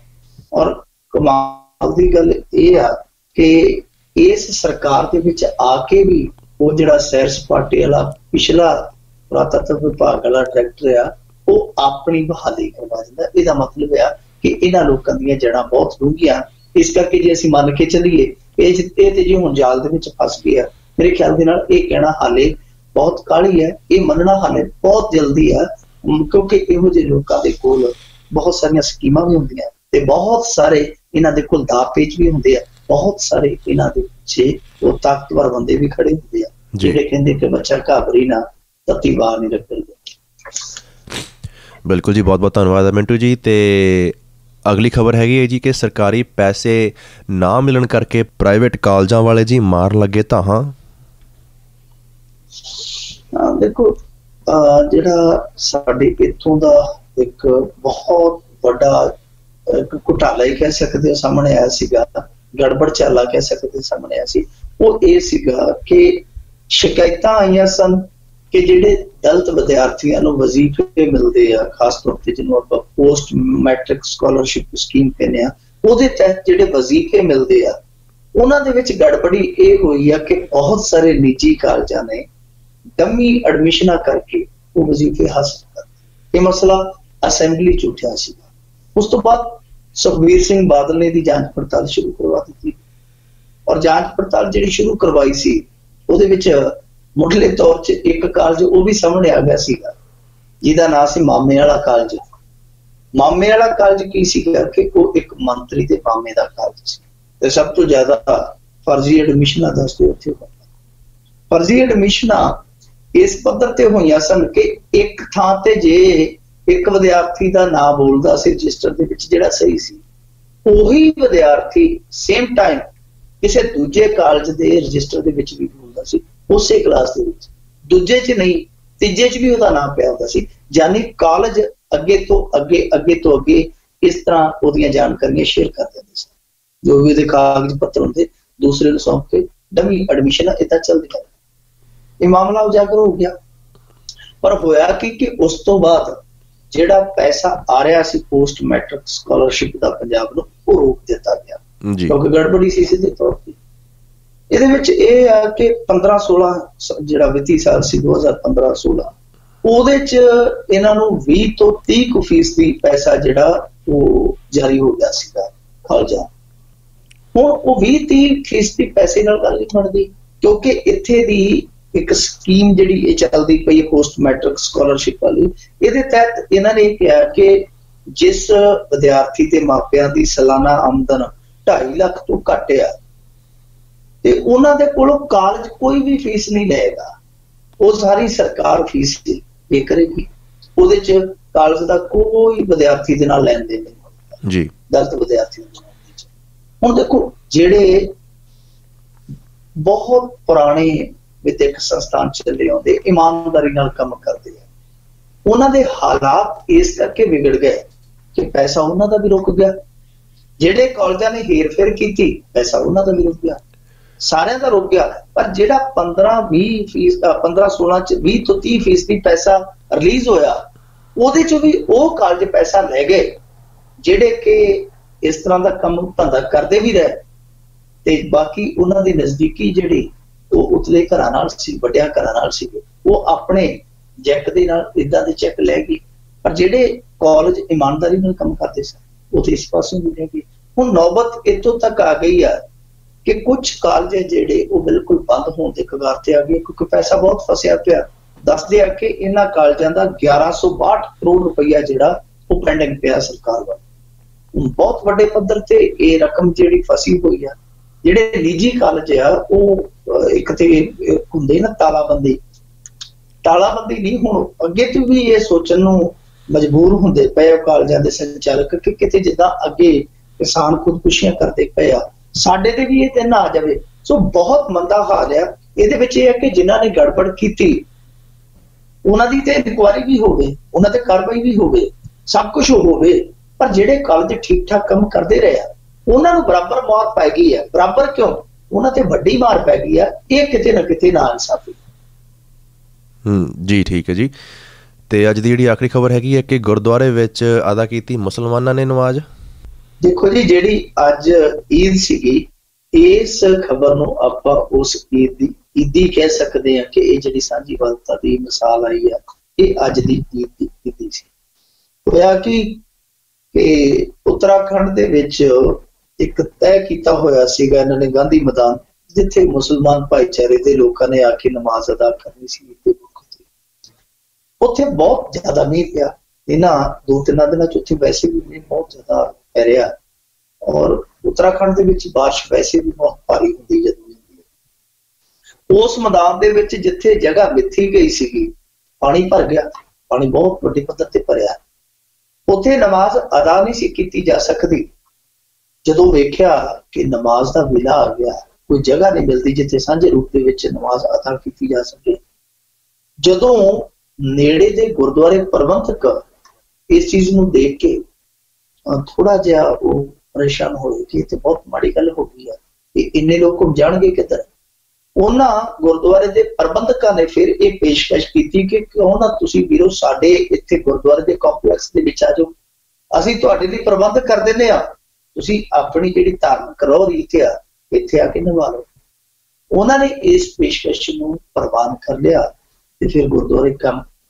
ਔਰ ਕਮਾਲ ਦੀ ਗੱਲ ਇਹ ਆ ਕਿ ਇਸ ਸਰਕਾਰ ਦੇ ਵਿੱਚ ਆ ਕੇ ਵੀ ਉਹ ਜਿਹੜਾ ਸੈਰ ਸਪਾਟੇ ਵਾਲਾ ਪਿਛਲਾ ਪੁਰਾਤਤਵ ਵਿਭਾਗ ਵਾਲਾ ਡਾਇਰੈਕਟਰ ਆ, ਉਹ ਆਪਣੀ ਬਹਾਲੀ ਕਰਵਾ ਦਿੰਦਾ। ਇਹਦਾ ਮਤਲਬ ਆ ਕਿ ਇਹਨਾਂ ਲੋਕਾਂ ਦੀਆਂ ਜੜ੍ਹਾਂ ਬਹੁਤ ਡੂੰਘੀਆਂ। ਇਸ ਕਰਕੇ ਜੇ ਅਸੀਂ ਮੰਨ ਕੇ ਚੱਲੀਏ ਇਹ ਤੇ ਜੇ ਹੁਣ ਜਾਲ ਦੇ ਵਿੱਚ ਫਸ ਗਏ ਆ, ਮੇਰੇ ਖਿਆਲ ਦੇ ਨਾਲ ਇਹ ਕਹਿਣਾ ਹਾਲੇ ਬਹੁਤ ਕਾਹਲੀ ਹੈ, ਇਹ ਮੰਨਣਾ ਹਾਲੇ ਬਹੁਤ ਜਲਦੀ ਆ, ਕਿਉਂਕਿ ਇਹੋ ਜਿਹੇ ਲੋਕਾਂ ਦੇ ਕੋਲ ਬਹੁਤ ਸਾਰੀਆਂ ਸਕੀਮਾਂ ਵੀ ਹੁੰਦੀਆਂ ਤੇ ਬਹੁਤ ਸਾਰੇ ਇਹਨਾਂ ਦੇ ਕੋਲ ਦਾਅ ਪੇਚ ਵੀ ਹੁੰਦੇ ਆ, ਬਹੁਤ ਸਾਰੇ ਇਹਨਾਂ ਦੇ ਪਿੱਛੇ ਉਹ ਤਾਕਤਵਰ ਬੰਦੇ ਵੀ ਖੜੇ ਹੁੰਦੇ ਆ ਜਿਹੜੇ ਕਹਿੰਦੇ ਕਿ ਬੱਚਾ ਘਾਬਰੀ ਨਾ, ਤੱਤੀ ਬਾਹਰ ਨਹੀਂ ਨਿਕਲਦਾ। ਬਿਲਕੁਲ ਜੀ, ਬਹੁਤ ਬਹੁਤ ਧੰਨਵਾਦ ਮਿੰਟੂ ਜੀ। ਤੇ ਅਗਲੀ ਖਬਰ ਹੈਗੀ ਹੈ ਜੀ ਕਿ ਸਰਕਾਰੀ ਪੈਸੇ ਨਾ ਮਿਲਣ ਕਰਕੇ ਪ੍ਰਾਈਵੇਟ ਕਾਲਜਾਂ ਵਾਲੇ ਜੀ ਮਾਰ ਲੱਗੇ ਧਾਹਾਂ। ਦੇਖੋ, ਜਿਹੜਾ ਸਾਡੇ ਇੱਥੋਂ ਦਾ ਇੱਕ ਬਹੁਤ ਵੱਡਾ ਘੁਟਾਲਾ ਹੀ ਕਹਿ ਸਕਦੇ ਹੋ ਸਾਹਮਣੇ ਆਇਆ ਸੀਗਾ, ਗੜਬੜ ਚਾਲਾ ਕਹਿ ਸਕਦੇ ਸਾਹਮਣੇ ਆਇਆ ਸੀ, ਉਹ ਇਹ ਸੀਗਾ ਕਿ ਸ਼ਿਕਾਇਤਾਂ ਆਈਆਂ ਸਨ ਕਿ ਜਿਹੜੇ ਦਲਿਤ ਵਿਦਿਆਰਥੀਆਂ ਨੂੰ ਵਜ਼ੀਫੇ ਮਿਲਦੇ ਆ, ਖਾਸ ਤੌਰ ਤੇ ਜਿਹਨੂੰ ਆਪਾਂ ਪੋਸਟ ਮੈਟ੍ਰਿਕ ਸਕਾਲਰਸ਼ਿਪ ਸਕੀਮ ਕਹਿੰਦੇ ਆ, ਉਹਦੇ ਤਹਿਤ ਜਿਹੜੇ ਵਜ਼ੀਫੇ ਮਿਲਦੇ ਆ ਉਹਨਾਂ ਦੇ ਵਿੱਚ ਗੜਬੜੀ ਇਹ ਹੋਈ ਆ ਕਿ ਬਹੁਤ ਸਾਰੇ ਨਿੱਜੀ ਕਾਲਜਾਂ ਨੇ ਡੰਮੀ ਐਡਮਿਸ਼ਨਾਂ ਕਰਕੇ ਉਹ ਵਜ਼ੀਫੇ ਹਾਸਲ ਕਰਦੇ। ਇਹ ਮਸਲਾ ਅਸੈਂਬਲੀ ਚ ਉੱਠਿਆ ਸੀਗਾ। ਉਸ ਤੋਂ ਬਾਅਦ ਸੁਖਬੀਰ ਸਿੰਘ ਬਾਦਲ ਨੇ ਦੀ ਜਾਂਚ ਪੜਤਾਲ ਸ਼ੁਰੂ ਕਰਵਾ ਦਿੱਤੀ, ਔਰ ਜਾਂਚ ਪੜਤਾਲ ਜਿਹੜੀ ਸ਼ੁਰੂ ਕਰਵਾਈ ਸੀ ਉਹਦੇ ਵਿੱਚ ਮੁੱਢਲੇ ਤੌਰ 'ਚ ਇੱਕ ਕਾਲਜ ਉਹ ਵੀ ਸਾਹਮਣੇ ਆ ਗਿਆ ਸੀਗਾ ਜਿਹਦਾ ਨਾਂ ਸੀ ਮਾਮੇ ਵਾਲਾ ਕਾਲਜ। ਮਾਮੇ ਵਾਲਾ ਕਾਲਜ ਕੀ ਸੀਗਾ ਕਿ ਉਹ ਇੱਕ ਮੰਤਰੀ ਦੇ ਮਾਮੇ ਦਾ ਕਾਲਜ ਸੀ ਤੇ ਸਭ ਤੋਂ ਜ਼ਿਆਦਾ ਫਰਜ਼ੀ ਐਡਮਿਸ਼ਨਾਂ ਦੱਸਦੇ ਉੱਥੇ ਫਰਜ਼ੀ ਐਡਮਿਸ਼ਨਾਂ ਇਸ ਪੱਧਰ ਤੇ ਹੋਈਆਂ ਸਨ ਕਿ ਇੱਕ ਥਾਂ ਤੇ ਜੇ ਇੱਕ ਵਿਦਿਆਰਥੀ ਦਾ ਨਾਂ ਬੋਲਦਾ ਸੀ ਰਜਿਸਟਰ ਦੇ ਵਿੱਚ ਜਿਹੜਾ ਸਹੀ ਸੀ, ਉਹੀ ਵਿਦਿਆਰਥੀ ਸੇਮ ਟਾਈਮ ਕਿਸੇ ਦੂਜੇ ਕਾਲਜ ਦੇ ਰਜਿਸਟਰ ਦੇ ਵਿੱਚ ਵੀ ਬੋਲਦਾ ਸੀ, ਉਸੇ ਕਲਾਸ ਦੇ ਵਿੱਚ, ਦੂਜੇ 'ਚ ਨਹੀਂ, ਤੀਜੇ 'ਚ ਵੀ ਉਹਦਾ ਨਾਮ ਪਿਆ ਹੁੰਦਾ ਸੀ। ਯਾਨੀ ਕਾਲਜ ਅੱਗੇ ਤੋਂ ਅੱਗੇ ਇਸ ਤਰ੍ਹਾਂ ਉਹਦੀਆਂ ਜਾਣਕਾਰੀਆਂ ਸ਼ੇਅਰ ਕਰ ਦਿੰਦੇ ਸਨ, ਜੋ ਵੀ ਉਹਦੇ ਕਾਗਜ਼ ਪੱਤਰ ਹੁੰਦੇ ਦੂਸਰੇ ਨੂੰ ਸੌਂਪ ਕੇ ਡਮੀ ਐਡਮਿਸ਼ਨਾਂ ਏਦਾਂ ਚੱਲਦੀਆਂ। ਇਹ ਮਾਮਲਾ ਉਜਾਗਰ ਹੋ ਗਿਆ, ਪਰ ਹੋਇਆ ਕਿ ਉਸ ਤੋਂ ਬਾਅਦ ਜਿਹੜਾ ਪੈਸਾ ਆ ਰਿਹਾ ਸੀ ਪੋਸਟ ਮੈਟ੍ਰਿਕ ਸਕਾਲਰਸ਼ਿਪ ਦਾ ਪੰਜਾਬ ਨੂੰ, ਉਹ ਰੋਕ ਦਿੱਤਾ ਗਿਆ ਕਿਉਂਕਿ ਗੜਬੜੀ ਸੀ ਸਿੱਧੇ ਤੌਰ ਤੇ। ਇਹਦੇ ਵਿੱਚ ਇਹ ਆ ਕਿ 15-16 ਜਿਹੜਾ ਵਿੱਤੀ ਸਾਲ ਸੀ 2015-16, ਉਹਦੇ ਚ ਇਹਨਾਂ ਨੂੰ 20 ਤੋਂ 30% ਪੈਸਾ ਜਿਹੜਾ ਉਹ ਜਾਰੀ ਹੋ ਗਿਆ ਸੀਗਾ ਕਾਲਜਾਂ। ਹੁਣ ਉਹ 20-30% ਪੈਸੇ ਨਾਲ ਗੱਲ ਨਹੀਂ ਬਣਦੀ, ਕਿਉਂਕਿ ਇੱਥੇ ਦੀ ਇੱਕ ਸਕੀਮ ਜਿਹੜੀ ਇਹ ਚੱਲਦੀ ਪਈ ਹੈ ਪੋਸਟ ਮੈਟ੍ਰਿਕ ਸਕਾਲਰਸ਼ਿਪ ਵਾਲੀ, ਇਹਦੇ ਤਹਿਤ ਇਹਨਾਂ ਨੇ ਕਿਹਾ ਕਿ ਜਿਸ ਵਿਦਿਆਰਥੀ ਦੇ ਮਾਪਿਆਂ ਦੀ ਸਾਲਾਨਾ ਆਮਦਨ 2.5 ਲੱਖ ਤੋਂ ਘੱਟ ਆ ਤੇ ਉਹਨਾਂ ਦੇ ਕੋਲੋਂ ਕਾਲਜ ਕੋਈ ਵੀ ਫੀਸ ਨਹੀਂ ਲਏਗਾ, ਉਹ ਸਾਰੀ ਸਰਕਾਰ ਫੀਸ ਪੇ ਕਰੇਗੀ। ਉਹਦੇ ਚ ਕਾਲਜ ਦਾ ਕੋਈ ਵਿਦਿਆਰਥੀ ਦੇ ਨਾਲ ਲੈਣ ਦੇਣ ਨਹੀਂ ਜੀ, ਦਲਿਤ ਵਿਦਿਆਰਥੀ। ਹੁਣ ਦੇਖੋ, ਜਿਹੜੇ ਬਹੁਤ ਪੁਰਾਣੇ ਵਿਦਿਅਕ ਸੰਸਥਾਨ ਚੱਲੇ ਆਉਂਦੇ ਇਮਾਨਦਾਰੀ ਨਾਲ ਕੰਮ ਕਰਦੇ ਆ, ਉਹਨਾਂ ਦੇ ਹਾਲਾਤ ਇਸ ਕਰਕੇ ਵਿਗੜ ਗਏ ਕਿ ਪੈਸਾ ਉਹਨਾਂ ਦਾ ਵੀ ਰੁਕ ਗਿਆ। ਜਿਹੜੇ ਕਾਲਜਾਂ ਨੇ ਹੇਰ ਫੇਰ ਕੀਤੀ, ਪੈਸਾ ਉਹਨਾਂ ਦਾ ਵੀ ਰੁਕ ਗਿਆ, ਸਾਰਿਆਂ ਦਾ ਰੁਕ ਗਿਆ। ਪਰ ਜਿਹੜਾ 15-16 ਚ 20 ਤੋਂ 30% ਪੈਸਾ ਰਿਲੀਜ਼ ਹੋਇਆ, ਉਹਦੇ ਚੋਂ ਵੀ ਉਹ ਕਾਲਜ ਪੈਸਾ ਲੈ ਗਏ ਜਿਹੜੇ ਕਿ ਇਸ ਤਰ੍ਹਾਂ ਦਾ ਕੰਮ ਧੰਦਾ ਕਰਦੇ ਵੀ ਰਹੇ, ਤੇ ਬਾਕੀ ਉਹਨਾਂ ਦੀ ਨਜ਼ਦੀਕੀ ਜਿਹੜੀ ਉਹ ਉਤਲੇ ਘਰਾਂ ਨਾਲ ਸੀ, ਵੱਡਿਆਂ ਘਰਾਂ ਨਾਲ ਸੀਗੇ, ਉਹ ਆਪਣੇ ਜੈਕ ਦੇ ਨਾਲ ਏਦਾਂ ਦੇ ਚੈੱਕ ਲੈ ਗਏ। ਪਰ ਜਿਹੜੇ ਕਾਲਜ ਇਮਾਨਦਾਰੀ ਨਾਲ ਕੰਮ ਕਰਦੇ ਸਨ ਉਹ ਤੇ ਇਸ ਪਾਸੋਂ ਵੀ ਲੈ ਗਏ। ਹੁਣ ਨੌਬਤ ਇੱਥੋਂ ਤੱਕ ਆ ਗਈ ਆ ਕਿ ਕੁਝ ਕਾਲਜ ਜਿਹੜੇ ਉਹ ਬਿਲਕੁਲ ਬੰਦ ਹੋਣ ਦੇ ਕਗਾਰ ਤੇ ਆ ਗਏ ਕਿਉਂਕਿ ਪੈਸਾ ਬਹੁਤ ਫਸਿਆ ਪਿਆ। ਦੱਸਦੇ ਆ ਕਿ ਇਹਨਾਂ ਕਾਲਜਾਂ ਦਾ 1162 ਕਰੋੜ ਰੁਪਈਆ ਜਿਹੜਾ ਉਹ ਪੈਂਡਿੰਗ ਪਿਆ ਸਰਕਾਰ ਵੱਲ। ਬਹੁਤ ਵੱਡੇ ਪੱਧਰ ਤੇ ਇਹ ਰਕਮ ਜਿਹੜੀ ਫਸੀ ਹੋਈ ਆ। ਜਿਹੜੇ ਨਿੱਜੀ ਕਾਲਜ ਆ ਉਹ ਇੱਕ ਤੇ ਹੁੰਦੇ ਨਾ ਤਾਲਾਬੰਦੀ ਨਹੀਂ, ਹੁਣ ਅੱਗੇ ਤੋਂ ਵੀ ਇਹ ਸੋਚਣ ਨੂੰ ਮਜਬੂਰ ਹੁੰਦੇ ਪਏ ਕਾਲਜਾਂ ਦੇ ਸੰਚਾਲਕ ਕਿ ਕਿਤੇ ਜਿੱਦਾਂ ਅੱਗੇ ਕਿਸਾਨ ਖੁਦਕੁਸ਼ੀਆਂ ਕਰਦੇ ਪਏ ਆ, ਸਾਡੇ ਤੇ ਵੀ ਇਹ ਦਿਨ ਆ ਜਾਵੇ। ਸੋ ਬਹੁਤ ਮੰਦਾ ਹਾਲ ਆ। ਇਹਦੇ ਵਿੱਚ ਇਹ ਹੈ ਕਿ ਜਿਨ੍ਹਾਂ ਨੇ ਗੜਬੜ ਕੀਤੀ ਉਹਨਾਂ ਦੀ ਤੇ ਇਨਕੁਆਇਰੀ ਵੀ ਹੋਵੇ, ਉਹਨਾਂ ਤੇ ਕਾਰਵਾਈ ਵੀ ਹੋਵੇ, ਸਭ ਕੁਝ ਹੋਵੇ, ਪਰ ਜਿਹੜੇ ਕਾਲਜ ਠੀਕ ਠਾਕ ਕੰਮ ਕਰਦੇ ਰਹੇ ਆ ਉਹਨਾਂ ਨੂੰ ਬਰਾਬਰ ਮਾਰ ਪੈ ਗਈ ਹੈ। ਬਰਾਬਰ ਕਿਉਂ? ਉਹਨਾਂ ਤੇ ਵੱਡੀ ਮਾਰ ਪੈ ਗਈ ਆ। ਇਹ ਕਿਤੇ ਨਾ ਕਿਤੇ ਨਾ ਇਨਸਾਫੀ। ਜੀ ਠੀਕ ਹੈ ਜੀ। ਤੇ ਅੱਜ ਦੀ ਜਿਹੜੀ ਆਖਰੀ ਖਬਰ ਹੈਗੀ ਹੈ ਕਿ ਗੁਰਦੁਆਰੇ ਵਿੱਚ ਅਦਾ ਕੀਤੀ ਮੁਸਲਮਾਨਾਂ ਨੇ ਨਮਾਜ਼। ਦੇਖੋ ਜੀ, ਜਿਹੜੀ ਅੱਜ ਈਦ ਸੀਗੀ ਇਸ ਖਬਰ ਨੂੰ ਆਪਾਂ ਉਸ ਈਦੀ ਕਹਿ ਸਕਦੇ ਹਾਂ ਕਿ ਇਹ ਜਿਹੜੀ ਸਾਂਝੀਵਾਲਤਾ ਦੀ ਮਿਸਾਲ ਆਈ ਆ, ਇਹ ਅੱਜ ਦੀ ਈਦੀ ਸੀ। ਹੋਇਆ ਕਿ ਉੱਤਰਾਖੰਡ ਦੇ ਵਿੱਚ ਇੱਕ ਤੈਅ ਕੀਤਾ ਹੋਇਆ ਸੀਗਾ ਇਹਨਾਂ ਨੇ ਗਾਂਧੀ ਮੈਦਾਨ, ਜਿੱਥੇ ਮੁਸਲਮਾਨ ਭਾਈਚਾਰੇ ਦੇ ਲੋਕਾਂ ਨੇ ਆ ਕੇ ਨਮਾਜ਼ ਅਦਾ ਕਰਨੀ ਸੀ। ਉੱਥੇ ਬਹੁਤ ਜ਼ਿਆਦਾ ਮੀਂਹ ਪਿਆ, ਇਹਨਾਂ 2-3 ਦਿਨਾਂ ਚ ਉੱਥੇ ਵੈਸੇ ਵੀ ਮੀਂਹ ਬਹੁਤ ਜ਼ਿਆਦਾ ਪੈ ਰਿਹਾ, ਔਰ ਉੱਤਰਾਖੰਡ ਦੇ ਵਿੱਚ ਬਾਰਿਸ਼ ਵੈਸੇ ਵੀ ਬਹੁਤ ਭਾਰੀ ਹੁੰਦੀ ਜਾਂਦੀ ਹੈ। ਉਸ ਮੈਦਾਨ ਦੇ ਵਿੱਚ ਜਿੱਥੇ ਜਗ੍ਹਾ ਮਿੱਥੀ ਗਈ ਸੀਗੀ, ਪਾਣੀ ਭਰ ਗਿਆ, ਪਾਣੀ ਬਹੁਤ ਵੱਡੇ ਪੱਧਰ ਤੇ ਭਰਿਆ, ਉੱਥੇ ਨਮਾਜ਼ ਅਦਾ ਨਹੀਂ ਸੀ ਕੀਤੀ ਜਾ ਸਕਦੀ। ਜਦੋਂ ਵੇਖਿਆ ਕਿ ਨਮਾਜ਼ ਦਾ ਵੇਲਾ ਆ ਗਿਆ, ਕੋਈ ਜਗ੍ਹਾ ਨਹੀਂ ਮਿਲਦੀ ਜਿੱਥੇ ਸਾਂਝੇ ਰੂਪ ਦੇ ਵਿੱਚ ਨਮਾਜ਼ ਅਦਾ ਕੀਤੀ ਜਾ ਸਕੇ, ਜਦੋਂ ਨੇੜੇ ਦੇ ਗੁਰਦੁਆਰੇ ਪ੍ਰਬੰਧਕ ਇਸ ਚੀਜ਼ ਨੂੰ ਦੇਖ ਕੇ ਥੋੜਾ ਜਿਹਾ ਉਹ ਪਰੇਸ਼ਾਨ ਹੋਏ ਕਿ ਇਹ ਤੇ ਬਹੁਤ ਮਾੜੀ ਗੱਲ ਹੋ ਗਈ ਹੈ, ਕਿ ਇੰਨੇ ਲੋਕ ਘੁੰਮ ਜਾਣਗੇ ਕਿੱਧਰ। ਉਹਨਾਂ ਗੁਰਦੁਆਰੇ ਦੇ ਪ੍ਰਬੰਧਕਾਂ ਨੇ ਫਿਰ ਇਹ ਪੇਸ਼ਕਸ਼ ਕੀਤੀ ਕਿ ਕਿਉਂ ਨਾ ਤੁਸੀਂ ਵੀਰੋ ਸਾਡੇ ਇੱਥੇ ਗੁਰਦੁਆਰੇ ਦੇ ਕੰਪਲੈਕਸ ਦੇ ਵਿੱਚ ਆ ਜਾਓ, ਅਸੀਂ ਤੁਹਾਡੇ ਲਈ ਪ੍ਰਬੰਧ ਕਰ ਦਿੰਦੇ ਹਾਂ, ਤੁਸੀਂ ਆਪਣੀ ਜਿਹੜੀ ਧਾਰਮਿਕ ਰਹੁ ਰੀਤ ਆ ਇੱਥੇ ਆ ਕੇ ਨਿਭਾ ਲਓ। ਉਹਨਾਂ ਨੇ ਇਸ ਪੇਸ਼ਕਸ਼ ਨੂੰ ਪ੍ਰਵਾਨ ਕਰ ਲਿਆ ਤੇ ਫਿਰ ਗੁਰਦੁਆਰੇ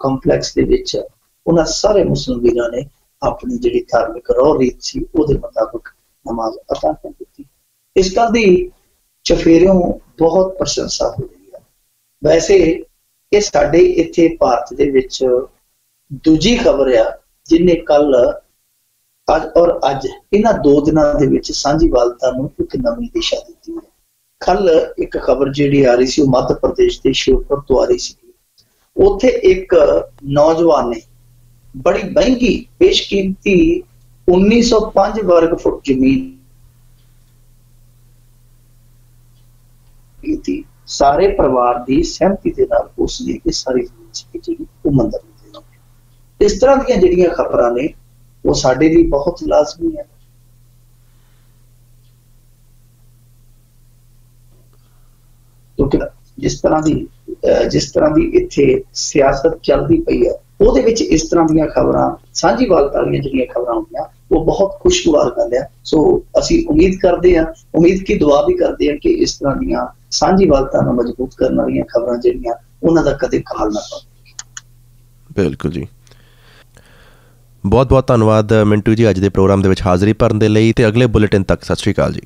ਕੰਪਲੈਕਸ ਦੇ ਵਿੱਚ ਉਹਨਾਂ ਸਾਰੇ ਮੁਸਲਿਮ ਵੀਰਾਂ ਨੇ ਆਪਣੀ ਜਿਹੜੀ ਧਾਰਮਿਕ ਰਹੁ ਰੀਤ ਸੀ ਉਹਦੇ ਮੁਤਾਬਕ ਨਮਾਜ਼ ਅਦਾ ਕਰ ਦਿੱਤੀ। ਇਸ ਗੱਲ ਦੀ ਚਫੇਰਿਓਂ ਬਹੁਤ ਪ੍ਰਸ਼ੰਸਾ ਹੋ ਰਹੀ ਹੈ। ਵੈਸੇ ਇਹ ਸਾਡੇ ਇੱਥੇ ਭਾਰਤ ਦੇ ਵਿੱਚ ਦੂਜੀ ਖਬਰ ਆ ਜਿਹਨੇ ਕੱਲ ਅੱਜ ਇਹਨਾਂ 2 ਦਿਨਾਂ ਦੇ ਵਿੱਚ ਸਾਂਝੀਵਾਲਤਾ ਨੂੰ ਇੱਕ ਨਵੀਂ ਦਿਸ਼ਾ ਦਿੱਤੀ ਹੈ। ਕੱਲ ਇੱਕ ਖਬਰ ਜਿਹੜੀ ਆ ਰਹੀ ਸੀ ਉਹ ਮੱਧ ਪ੍ਰਦੇਸ਼ ਦੇ ਸ਼ਿਵਪੁਰ ਤੋਂ ਆ ਰਹੀ ਸੀ। ਉੱਥੇ ਇੱਕ ਨੌਜਵਾਨ ਨੇ ਬੜੀ ਮਹਿੰਗੀ ਬੇਸ਼ਕੀਮਤੀ 1905 ਵਰਗ ਫੁੱਟ ਜ਼ਮੀਨ ਕੀਤੀ, ਸਾਰੇ ਪਰਿਵਾਰ ਦੀ ਸਹਿਮਤੀ ਦੇ ਨਾਲ ਉਸਨੇ ਇਹ ਸਾਰੀ ਜਿਹੜੀ ਉਹ ਮੰਦਰ ਨੂੰ ਦਿੱਤੀ। ਇਸ ਤਰ੍ਹਾਂ ਦੀਆਂ ਜਿਹੜੀਆਂ ਖਬਰਾਂ ਨੇ ਉਹ ਸਾਡੇ ਲਈ ਬਹੁਤ ਲਾਜ਼ਮੀ ਹੈ, ਕਿਉਂਕਿ ਜਿਸ ਤਰ੍ਹਾਂ ਦੀ ਇੱਥੇ ਸਿਆਸਤ ਚੱਲਦੀ ਪਈ ਹੈ ਉਹਦੇ ਵਿੱਚ ਇਸ ਤਰ੍ਹਾਂ ਦੀਆਂ ਖਬਰਾਂ, ਸਾਂਝੀਵਾਲਤਾ ਦੀਆਂ ਜਿਹੜੀਆਂ ਖਬਰਾਂ ਹੁੰਦੀਆਂ ਉਹ ਬਹੁਤ ਖੁਸ਼ਗਵਾਰ ਗੱਲ ਆ। ਸੋ ਅਸੀਂ ਉਮੀਦ ਕਰਦੇ ਹਾਂ, ਉਮੀਦ ਕੀ ਦੁਆ ਵੀ ਕਰਦੇ ਹਾਂ ਕਿ ਇਸ ਤਰ੍ਹਾਂ ਦੀਆਂ ਸਾਂਝੀਵਾਲਤਾ ਨੂੰ ਮਜ਼ਬੂਤ ਕਰਨ ਵਾਲੀਆਂ ਖਬਰਾਂ ਜਿਹੜੀਆਂ ਉਹਨਾਂ ਦਾ ਕਦੇ ਕਾਲ ਨਾ ਪਵੇ। ਬਿਲਕੁਲ ਜੀ, ਬਹੁਤ ਬਹੁਤ ਧੰਨਵਾਦ ਮਿੰਟੂ ਜੀ ਅੱਜ ਦੇ ਪ੍ਰੋਗਰਾਮ ਦੇ ਵਿੱਚ ਹਾਜ਼ਰੀ ਭਰਨ ਦੇ ਲਈ, ਤੇ ਅਗਲੇ ਬੁਲੇਟਿਨ ਤੱਕ ਸਤਿ ਸ਼੍ਰੀ ਅਕਾਲ ਜੀ।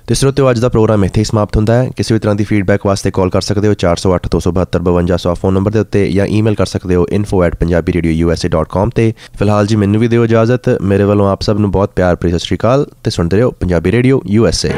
ਤੇ ਸਰੋਤਿਓ, ਅੱਜ ਦਾ ਪ੍ਰੋਗਰਾਮ ਇੱਥੇ ਹੀ ਸਮਾਪਤ ਹੁੰਦਾ ਹੈ। ਕਿਸੇ ਵੀ ਤਰ੍ਹਾਂ ਦੀ ਫੀਡਬੈਕ ਵਾਸਤੇ ਕਾਲ ਕਰ ਸਕਦੇ ਹੋ 408 272 5200 ਫੋਨ ਨੰਬਰ ਦੇ ਉੱਤੇ, ਜਾਂ ਈਮੇਲ ਕਰ ਸਕਦੇ ਹੋ info@punjabiradiousa.com ਤੇ। ਫਿਲਹਾਲ ਜੀ ਮੈਨੂੰ ਵੀ ਦਿਓ ਇਜਾਜ਼ਤ। ਮੇਰੇ ਵੱਲੋਂ ਆਪ ਸਭ ਨੂੰ ਬਹੁਤ ਪਿਆਰ ਭਰੀ ਸਤਿ ਸ਼੍ਰੀ ਅਕਾਲ ਤੇ ਸੁਣਦੇ ਰਹੋ ਪੰਜਾਬੀ ਰੇਡੀਓ USA।